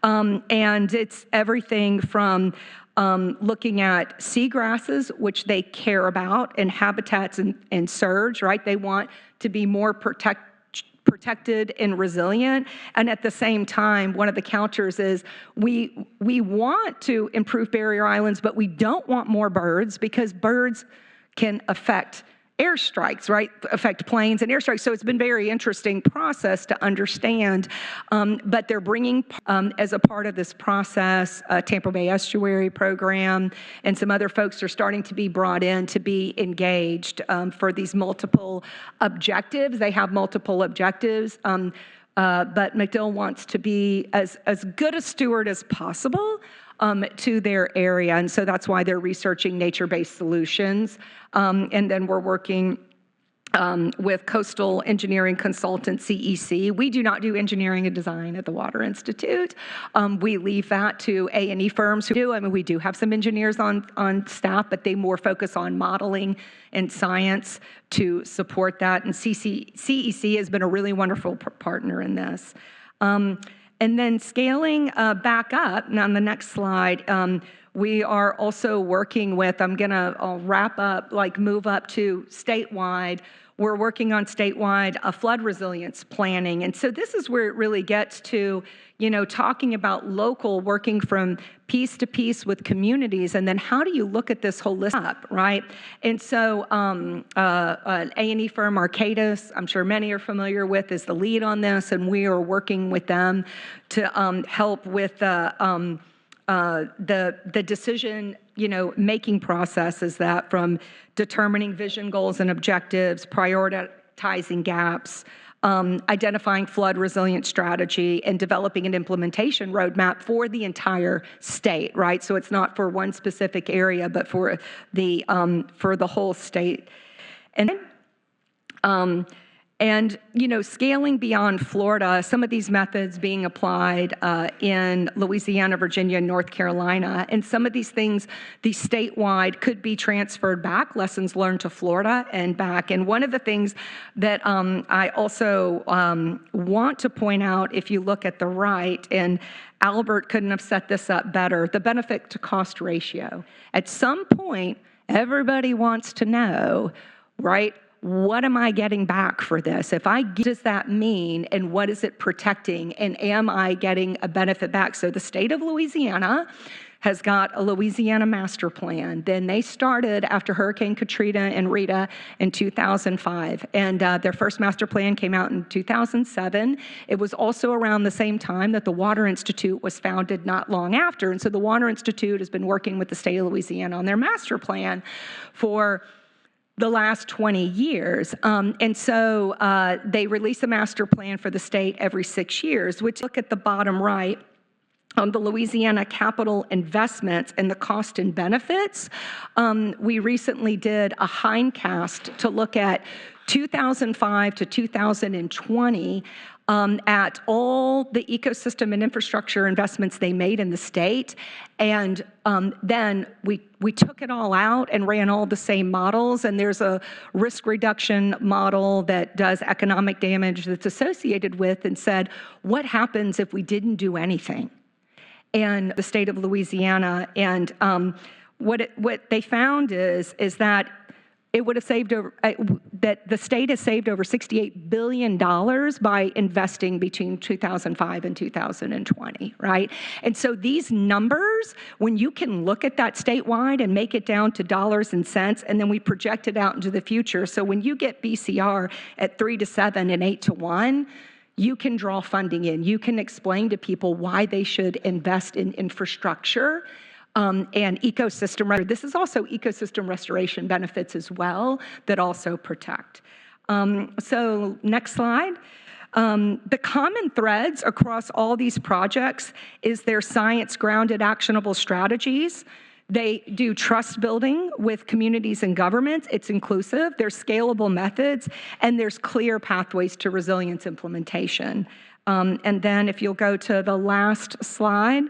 And it's everything from looking at seagrasses, which they care about, and habitats and surge, right? They want to be more protected and resilient. And at the same time, one of the counters is we want to improve barrier islands, but we don't want more birds because birds can affect airstrikes, right? Affect planes and airstrikes. So it's been a very interesting process to understand. But they're bringing, as a part of this process, a Tampa Bay Estuary program, and some other folks are starting to be brought in to be engaged for these multiple objectives. They have multiple objectives. But MacDill wants to be as good a steward as possible to their area. And so that's why they're researching nature-based solutions. And then we're working with Coastal Engineering Consultant, CEC. We do not do engineering and design at the Water Institute. We leave that to A&E firms who do. I mean, we do have some engineers on staff, but they more focus on modeling and science to support that. And CEC has been a really wonderful partner in this. And then scaling back up, and on the next slide, we are also working with, I'll wrap up, move up to statewide. We're working on statewide flood resilience planning. And so this is where it really gets to, talking about local, working from piece to piece with communities, and then how do you look at this holistic, right? And so an A&E firm, Arcadis, I'm sure many are familiar with, is the lead on this, and we are working with them to help with the decision, making processes that from determining vision goals and objectives, prioritizing gaps, identifying flood resilient strategy, and developing an implementation roadmap for the entire state, right? So it's not for one specific area, but for the whole state. And scaling beyond Florida, some of these methods being applied in Louisiana, Virginia, and North Carolina, and some of these things, these statewide, could be transferred back, lessons learned to Florida and back. And one of the things that I also want to point out, if you look at the right, and Albert couldn't have set this up better, the benefit to cost ratio. At some point, everybody wants to know, right? What am I getting back for this? What does that mean, and what is it protecting, and am I getting a benefit back? So the state of Louisiana has got a Louisiana master plan. Then they started after Hurricane Katrina and Rita in 2005, and their first master plan came out in 2007. It was also around the same time that the Water Institute was founded, not long after. And so the Water Institute has been working with the state of Louisiana on their master plan for the last 20 years. And so they release a master plan for the state every 6 years, which look at the bottom right on the Louisiana capital investments and the cost and benefits. We recently did a hindcast to look at 2005 to 2020 at all the ecosystem and infrastructure investments they made in the state. And then we took it all out and ran all the same models. And there's a risk reduction model that does economic damage that's associated with, and said, what happens if we didn't do anything? And the state of Louisiana, and what they found is that it would have saved over, that the state has saved over $68 billion by investing between 2005 and 2020, right? And so these numbers, when you can look at that statewide and make it down to dollars and cents, and then we project it out into the future. So when you get BCR at 3 to 7 and 8 to 1, you can draw funding in. You can explain to people why they should invest in infrastructure and ecosystem. This is also ecosystem restoration benefits as well that also protect. So next slide. The common threads across all these projects is their science-grounded actionable strategies. They do trust building with communities and governments. It's inclusive. There's scalable methods, and there's clear pathways to resilience implementation. And then if you'll go to the last slide,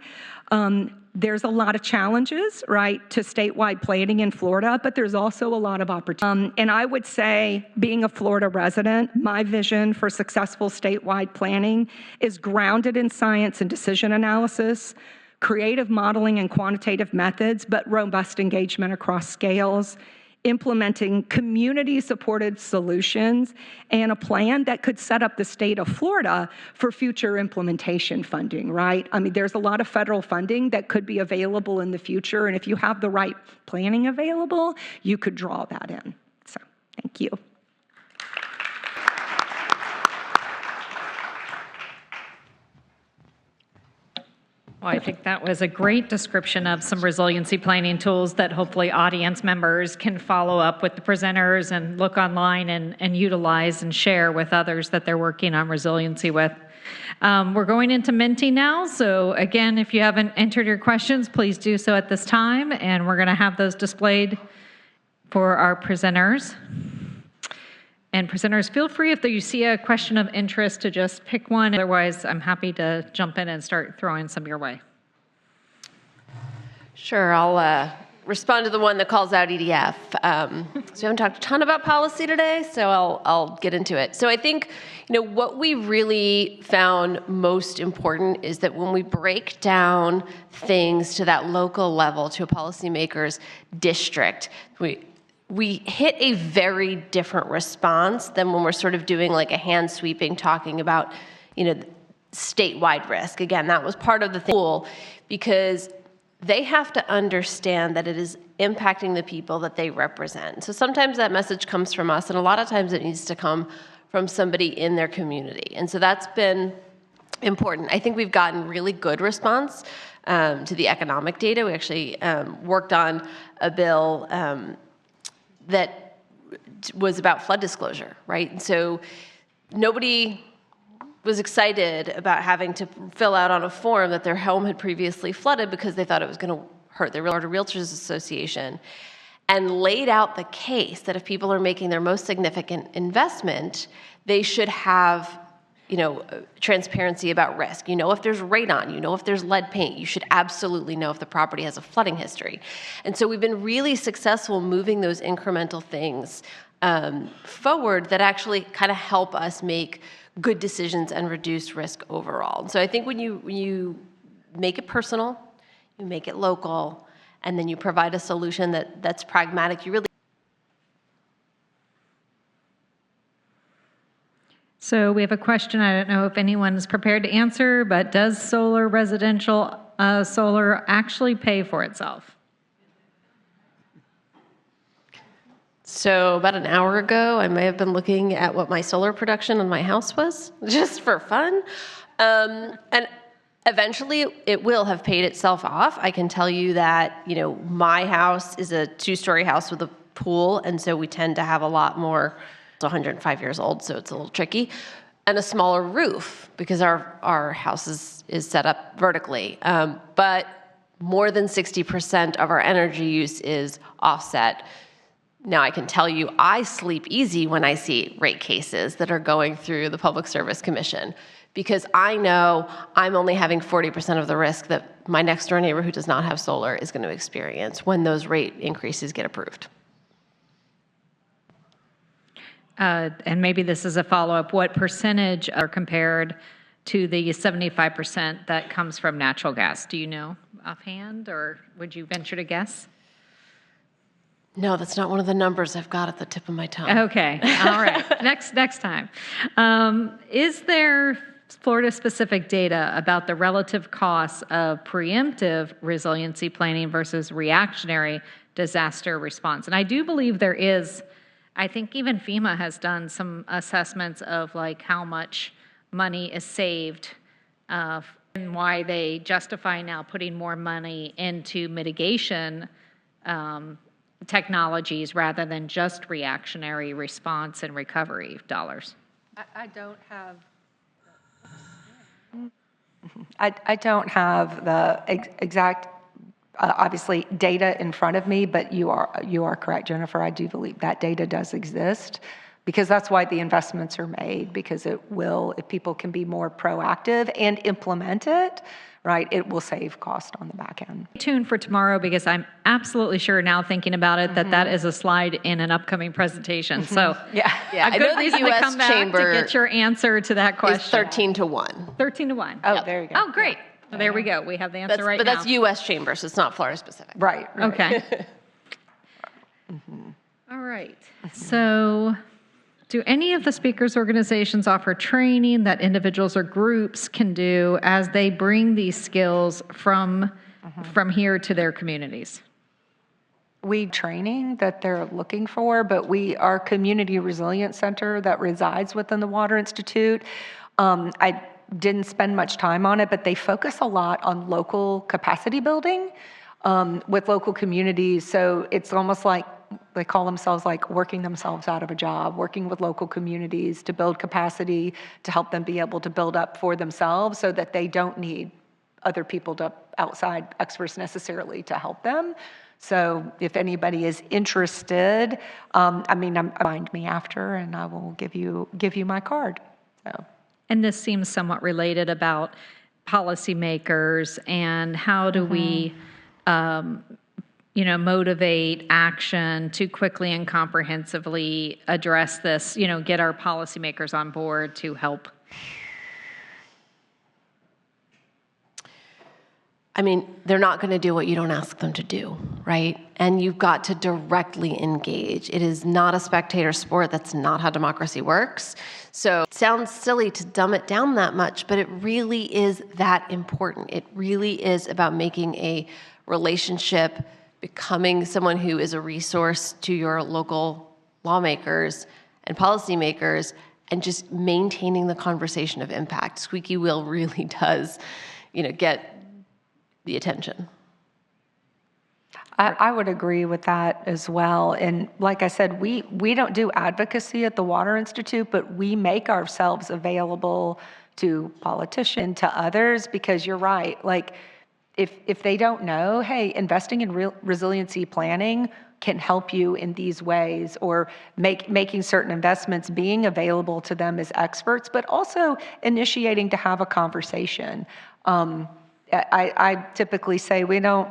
there's a lot of challenges, right, to statewide planning in Florida, but there's also a lot of opportunity. And I would say, being a Florida resident, my vision for successful statewide planning is grounded in science and decision analysis, creative modeling and quantitative methods, but robust engagement across scales, implementing community-supported solutions, and a plan that could set up the state of Florida for future implementation funding, right? I mean, there's a lot of federal funding that could be available in the future, and if you have the right planning available, you could draw that in. So, thank you. Well, I think that was a great description of some resiliency planning tools that hopefully audience members can follow up with the presenters and look online and utilize and share with others that they're working on resiliency with. We're going into minting now, so again, if you haven't entered your questions, please do so at this time, and we're going to have those displayed for our presenters. And presenters, feel free if you see a question of interest to just pick one. Otherwise, I'm happy to jump in and start throwing some your way. Sure, I'll respond to the one that calls out EDF. So we haven't talked a ton about policy today, so I'll get into it. So I think, what we really found most important is that when we break down things to that local level, to a policymaker's district, we hit a very different response than when we're sort of doing like a hand sweeping, talking about, statewide risk. Again, that was part of the tool, because they have to understand that it is impacting the people that they represent. So sometimes that message comes from us, and a lot of times it needs to come from somebody in their community. And so that's been important. I think we've gotten really good response to the economic data. We actually worked on a bill that was about flood disclosure, right? And so nobody was excited about having to fill out on a form that their home had previously flooded because they thought it was going to hurt their Realtors Association, and laid out the case that if people are making their most significant investment, they should have transparency about risk. If there's radon, if there's lead paint, you should absolutely know if the property has a flooding history. And so we've been really successful moving those incremental things forward that actually kind of help us make good decisions and reduce risk overall. And so I think when you make it personal, you make it local, and then you provide a solution that's pragmatic, you really. So we have a question. I don't know if anyone's prepared to answer, but does residential solar actually pay for itself? So about an hour ago, I may have been looking at what my solar production on my house was, just for fun. And eventually it will have paid itself off. I can tell you that, my house is a 2-story house with a pool, and so we tend to have a lot more. It's 105 years old, so it's a little tricky, and a smaller roof because our house is set up vertically. But more than 60% of our energy use is offset. Now, I can tell you I sleep easy when I see rate cases that are going through the Public Service Commission, because I know I'm only having 40% of the risk that my next door neighbor who does not have solar is going to experience when those rate increases get approved. And maybe this is a follow-up. What percentage are compared to the 75% that comes from natural gas? Do you know offhand, or would you venture to guess? No, that's not one of the numbers I've got at the tip of my tongue. Okay, all right. Next time. Is there Florida-specific data about the relative costs of preemptive resiliency planning versus reactionary disaster response? And I do believe there is. I think even FEMA has done some assessments of like how much money is saved and why they justify now putting more money into mitigation technologies rather than just reactionary response and recovery dollars. I don't have. I don't have the exact, obviously, data in front of me, but you are correct, Jennifer. I do believe that data does exist because that's why the investments are made, because it will, if people can be more proactive and implement it, right, it will save cost on the back end. Stay tuned for tomorrow because I'm absolutely sure now thinking about it that is a slide in an upcoming presentation. So yeah, a good reason to come back to get your answer to that question. Is 13 to 1. 13 to 1. Oh, there you go. Oh, great. Well, there we go. We have the answer right now. But that's U.S. Chamber, so it's not Florida specific. Right. Okay. All right. So do any of the speakers' organizations offer training that individuals or groups can do as they bring these skills from here to their communities? We training that they're looking for, but we are community resilience center that resides within the Water Institute. I didn't spend much time on it, but they focus a lot on local capacity building with local communities. So it's almost like they call themselves like working themselves out of a job, working with local communities to build capacity, to help them be able to build up for themselves so that they don't need other people to outside experts necessarily to help them. So if anybody is interested, find me after and I will give you my card. So. And this seems somewhat related about policymakers and how do we motivate action to quickly and comprehensively address this, get our policymakers on board to help. I mean, they're not going to do what you don't ask them to do, right? And you've got to directly engage. It is not a spectator sport. That's not how democracy works. So it sounds silly to dumb it down that much, but it really is that important. It really is about making a relationship, becoming someone who is a resource to your local lawmakers and policymakers, and just maintaining the conversation of impact. Squeaky wheel really does, get the attention. I would agree with that as well. And like I said, we don't do advocacy at the Water Institute, but we make ourselves available to politicians, to others, because you're right. Like, if they don't know, hey, investing in resiliency planning can help you in these ways, or making certain investments, being available to them as experts, but also initiating to have a conversation. I typically say we don't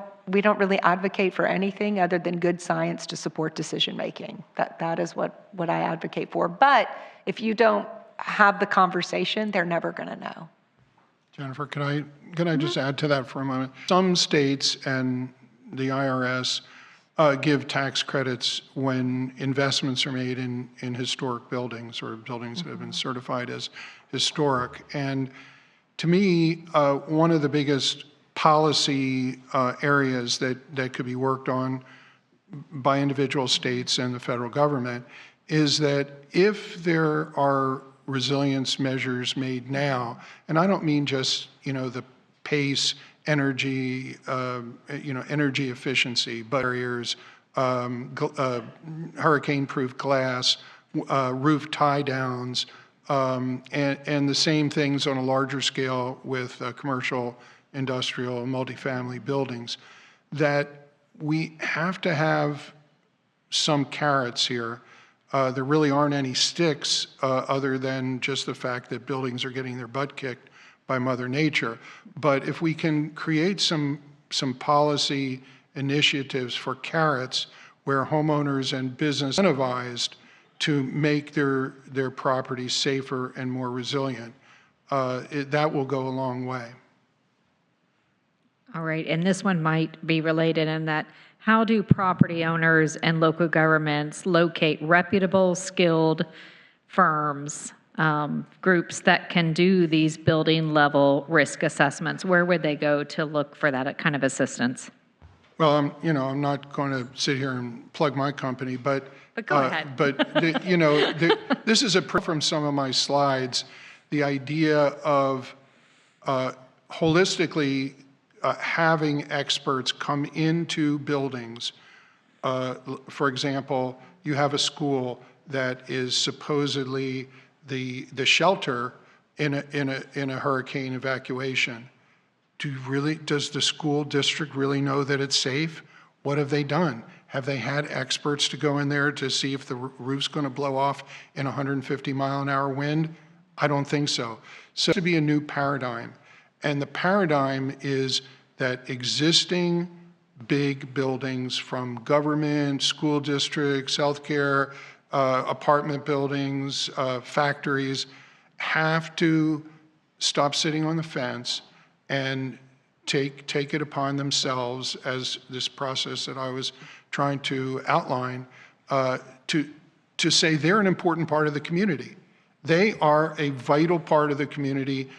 really advocate for anything other than good science to support decision making. That is what I advocate for. But if you don't have the conversation, they're never going to know. Jennifer, can I just add to that for a moment? Some states and the IRS give tax credits when investments are made in historic buildings or buildings that have been certified as historic. And to me, one of the biggest policy areas that could be worked on by individual states and the federal government is that if there are resilience measures made now, and I don't mean just the pace, energy, energy efficiency, but barriers, hurricane-proof glass, roof tie-downs, and the same things on a larger scale with commercial, industrial, multifamily buildings, that we have to have some carrots here. There really aren't any sticks other than just the fact that buildings are getting their butt kicked by Mother Nature. But if we can create some policy initiatives for carrots where homeowners and business are incentivized to make their properties safer and more resilient, that will go a long way. All right, and this one might be related in that how do property owners and local governments locate reputable, skilled firms, groups that can do these building level risk assessments? Where would they go to look for that kind of assistance? Well, I'm not going to sit here and plug my company, but go ahead. This is from some of my slides, the idea of holistically having experts come into buildings. For example, you have a school that is supposedly the shelter in a hurricane evacuation. Does the school district really know that it's safe? What have they done? Have they had experts to go in there to see if the roof's going to blow off in 150-mile-an-hour wind? I don't think so. So it has to be a new paradigm. And the paradigm is that existing big buildings from government, school districts, healthcare, apartment buildings, factories, have to stop sitting on the fence and take it upon themselves, as this process that I was trying to outline, to say they're an important part of the community. They are a vital part of the community,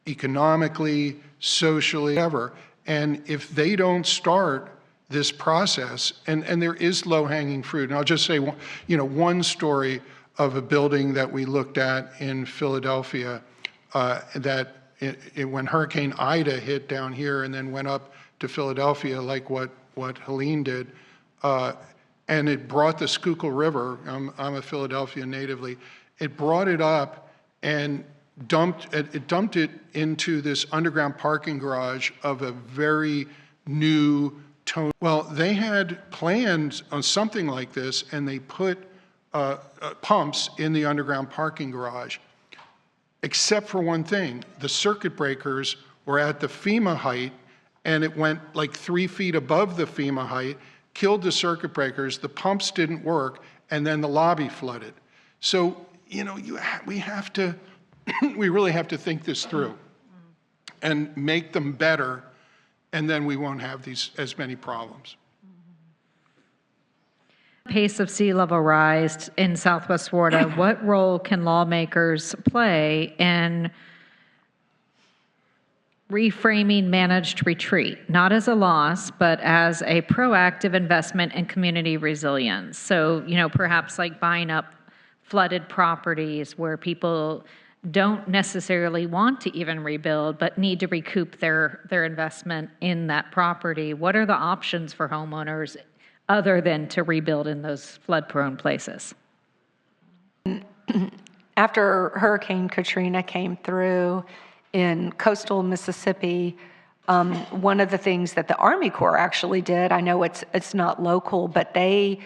economically, socially, whatever. And if they don't start this process, and there is low-hanging fruit, and I'll just say, one story of a building that we looked at in Philadelphia that when Hurricane Ida hit down here and then went up to Philadelphia, like what Helene did, and it brought the Schuylkill River, I'm a Philadelphia natively, it brought it up and dumped it into this underground parking garage of a very new tone. Well, they had plans on something like this, and they put pumps in the underground parking garage. Except for one thing, the circuit breakers were at the FEMA height, and it went like 3 feet above the FEMA height, killed the circuit breakers, the pumps didn't work, and then the lobby flooded. So, we have to, we really have to think this through and make them better, and then we won't have as many problems. Pace of sea level rise in Southwest Florida, what role can lawmakers play in reframing managed retreat, not as a loss, but as a proactive investment in community resilience? So, perhaps like buying up flooded properties where people don't necessarily want to even rebuild, but need to recoup their investment in that property. What are the options for homeowners other than to rebuild in those flood-prone places? After Hurricane Katrina came through in coastal Mississippi, one of the things that the Army Corps actually did, I know it's not local, but they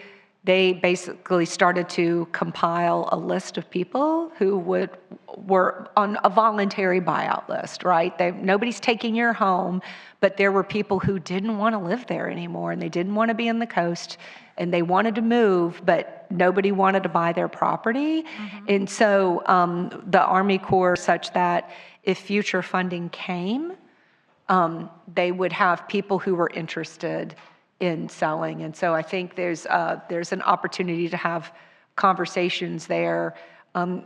basically started to compile a list of people who were on a voluntary buyout list, right? Nobody's taking your home, but there were people who didn't want to live there anymore, and they didn't want to be in the coast, and they wanted to move, but nobody wanted to buy their property. Mm-hmm. And so the Army Corps, such that if future funding came, they would have people who were interested in selling. And so I think there's an opportunity to have conversations there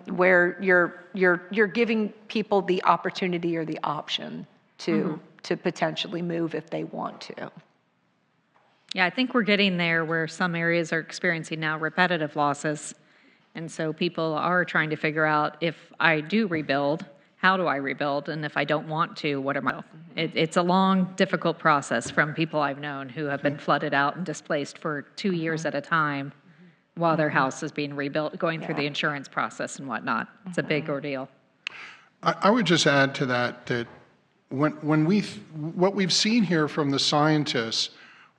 where you're giving people the opportunity or the option to potentially move if they want to. Yeah, I think we're getting there where some areas are experiencing now repetitive losses. And so people are trying to figure out, if I do rebuild, how do I rebuild? And if I don't want to, what am I? It's a long, difficult process from people I've known who have been flooded out and displaced for 2 years at a time while their house is being rebuilt, going through the insurance process and whatnot. It's a big ordeal. I would just add to that what we've seen here from the scientists,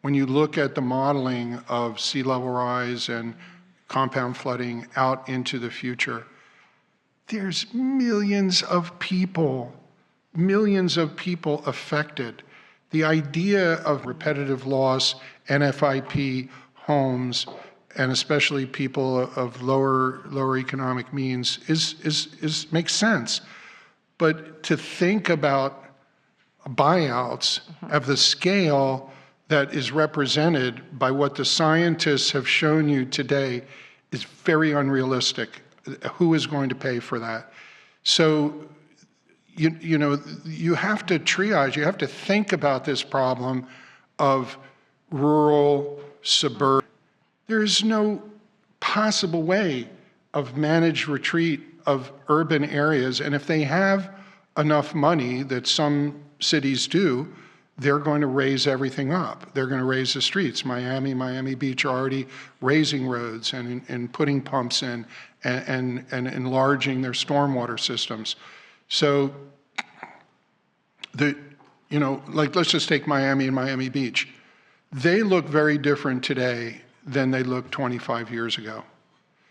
when you look at the modeling of sea level rise and compound flooding out into the future, there's millions of people affected. The idea of repetitive loss, NFIP homes, and especially people of lower economic means is makes sense. But to think about buyouts of the scale that is represented by what the scientists have shown you today is very unrealistic. Who is going to pay for that? So, you know, you have to triage, you have to think about this problem of rural, suburban. There is no possible way of managed retreat of urban areas, and if they have enough money that some cities do, they're going to raise everything up. They're going to raise the streets. Miami Beach are already raising roads and putting pumps in and enlarging their stormwater systems. So, you know, like let's just take Miami and Miami Beach. They look very different today than they looked 25 years ago.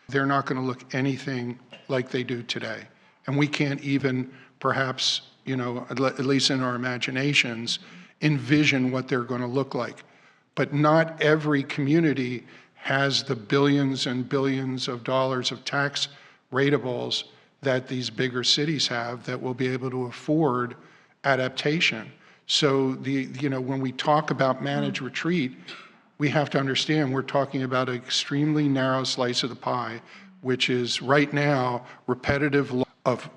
They're not going to look anything like they do today. And we can't even perhaps, you know, at least in our imaginations, envision what they're going to look like. But not every community has the billions and billions of dollars of tax ratables that these bigger cities have that will be able to afford adaptation. So you know, when we talk about managed retreat, we have to understand we're talking about an extremely narrow slice of the pie, which is right now repetitive of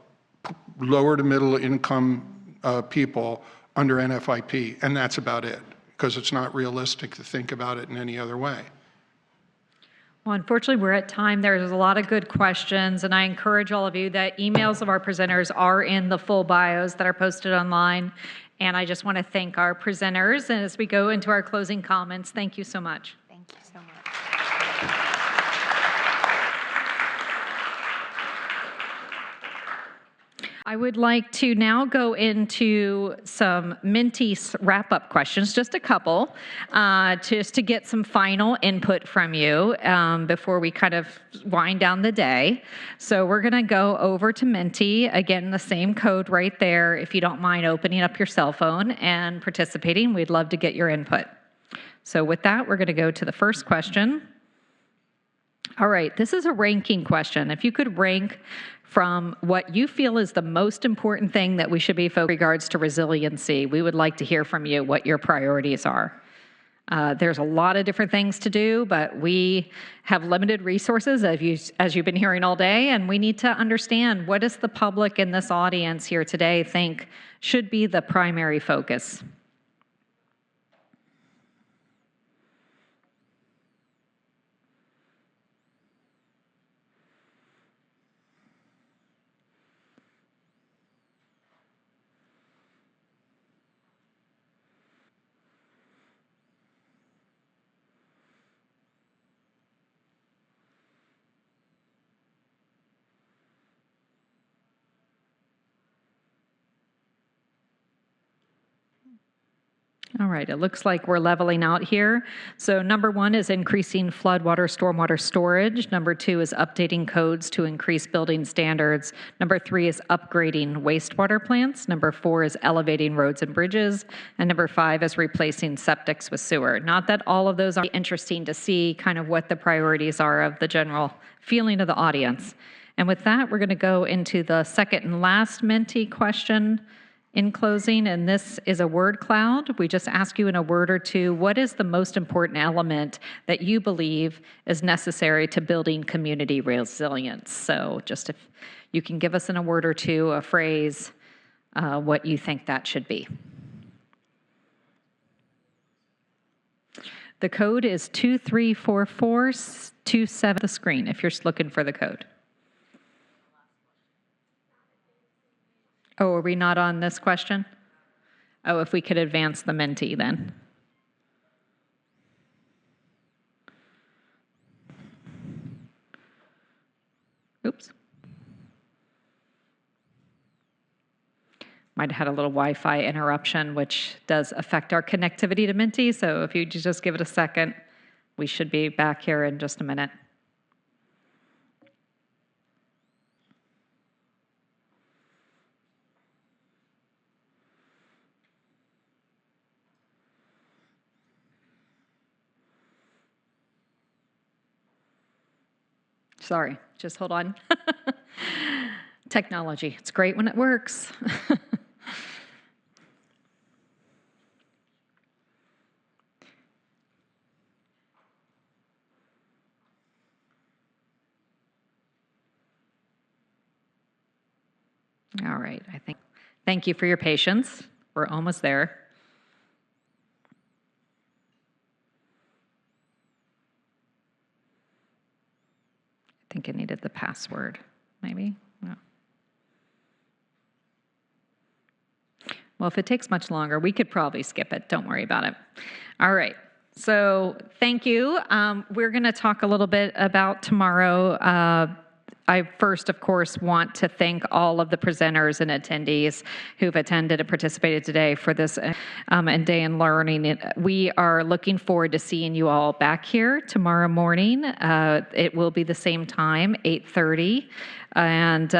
lower to middle income people under NFIP, and that's about it, because it's not realistic to think about it in any other way. Well, unfortunately, we're at time. There's a lot of good questions, and I encourage all of you that emails of our presenters are in the full bios that are posted online. And I just want to thank our presenters. And as we go into our closing comments, thank you so much. Thank you so much. I would like to now go into some Minty wrap-up questions, just a couple, just to get some final input from you before we kind of wind down the day. So we're going to go over to Minty. Again, the same code right there. If you don't mind opening up your cell phone and participating, we'd love to get your input. So with that, we're going to go to the first question. All right, this is a ranking question. If you could rank from what you feel is the most important thing that we should be focused in regards to resiliency, we would like to hear from you what your priorities are. There's a lot of different things to do, but we have limited resources, as you've been hearing all day, and we need to understand what does the public in this audience here today think should be the primary focus. All right, it looks like we're leveling out here. So number 1 is increasing floodwater, stormwater storage. Number 2 is updating codes to increase building standards. Number 3 is upgrading wastewater plants. Number 4 is elevating roads and bridges. And number 5 is replacing septics with sewer. Not that all of those are interesting to see kind of what the priorities are of the general feeling of the audience. And with that, we're going to go into the second and last Minty question in closing, and this is a word cloud. We just ask you in a word or two, what is the most important element that you believe is necessary to building community resilience? So just if you can give us in a word or two, a phrase, what you think that should be. The code is 234427, the screen, if you're looking for the code. Oh, are we not on this question? Oh, if we could advance the Minty then. Oops. Might have had a little Wi-Fi interruption, which does affect our connectivity to Minty. So if you just give it a second, we should be back here in just a minute. Sorry, just hold on. Technology, it's great when it works. All right, thank you for your patience. We're almost there. I think I needed the password, maybe? No. Well, if it takes much longer, we could probably skip it. Don't worry about it. All right. So thank you. We're going to talk a little bit about tomorrow. I first, of course, want to thank all of the presenters and attendees who've attended and participated today for this and day in learning. We are looking forward to seeing you all back here tomorrow morning. It will be the same time, 8:30. And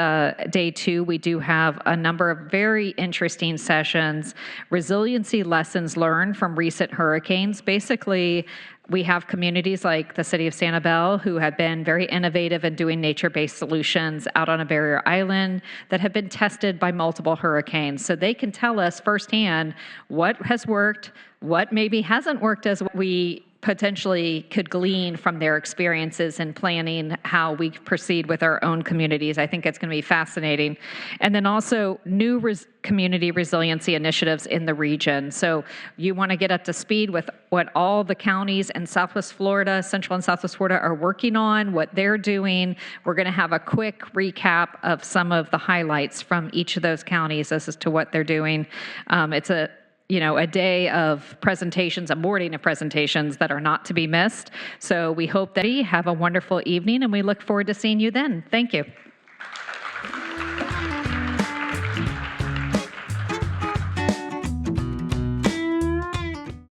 day 2, we do have a number of very interesting sessions. Resiliency lessons learned from recent hurricanes. Basically, we have communities like the city of Sanibel who have been very innovative in doing nature-based solutions out on a barrier island that have been tested by multiple hurricanes. So they can tell us firsthand what has worked, what maybe hasn't worked as we potentially could glean from their experiences in planning how we proceed with our own communities. I think it's going to be fascinating. And then also new community resiliency initiatives in the region. So you want to get up to speed with what all the counties in Southwest Florida, Central and Southwest Florida are working on, what they're doing. We're going to have a quick recap of some of the highlights from each of those counties as to what they're doing. It's a day of presentations, a morning of presentations that are not to be missed. So we hope that you have a wonderful evening, and we look forward to seeing you then. Thank you.